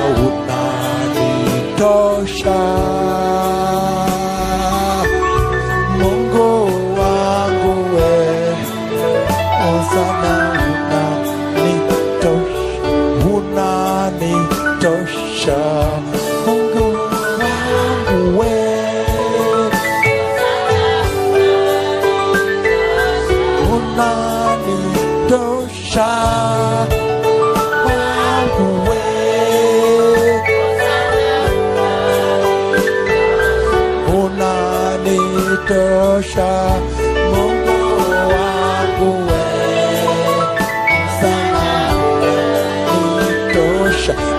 unanitosha.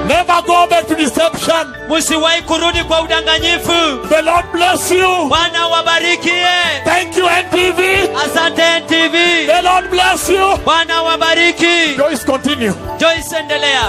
Never go back to deception. Musiwahi kurudi kwa udanganyifu. The Lord bless you. Bwana wabarikie. Thank you, NTV. Asante NTV. The Lord bless you. Bwana wabariki. Joyce, continue. Joyce, endelea.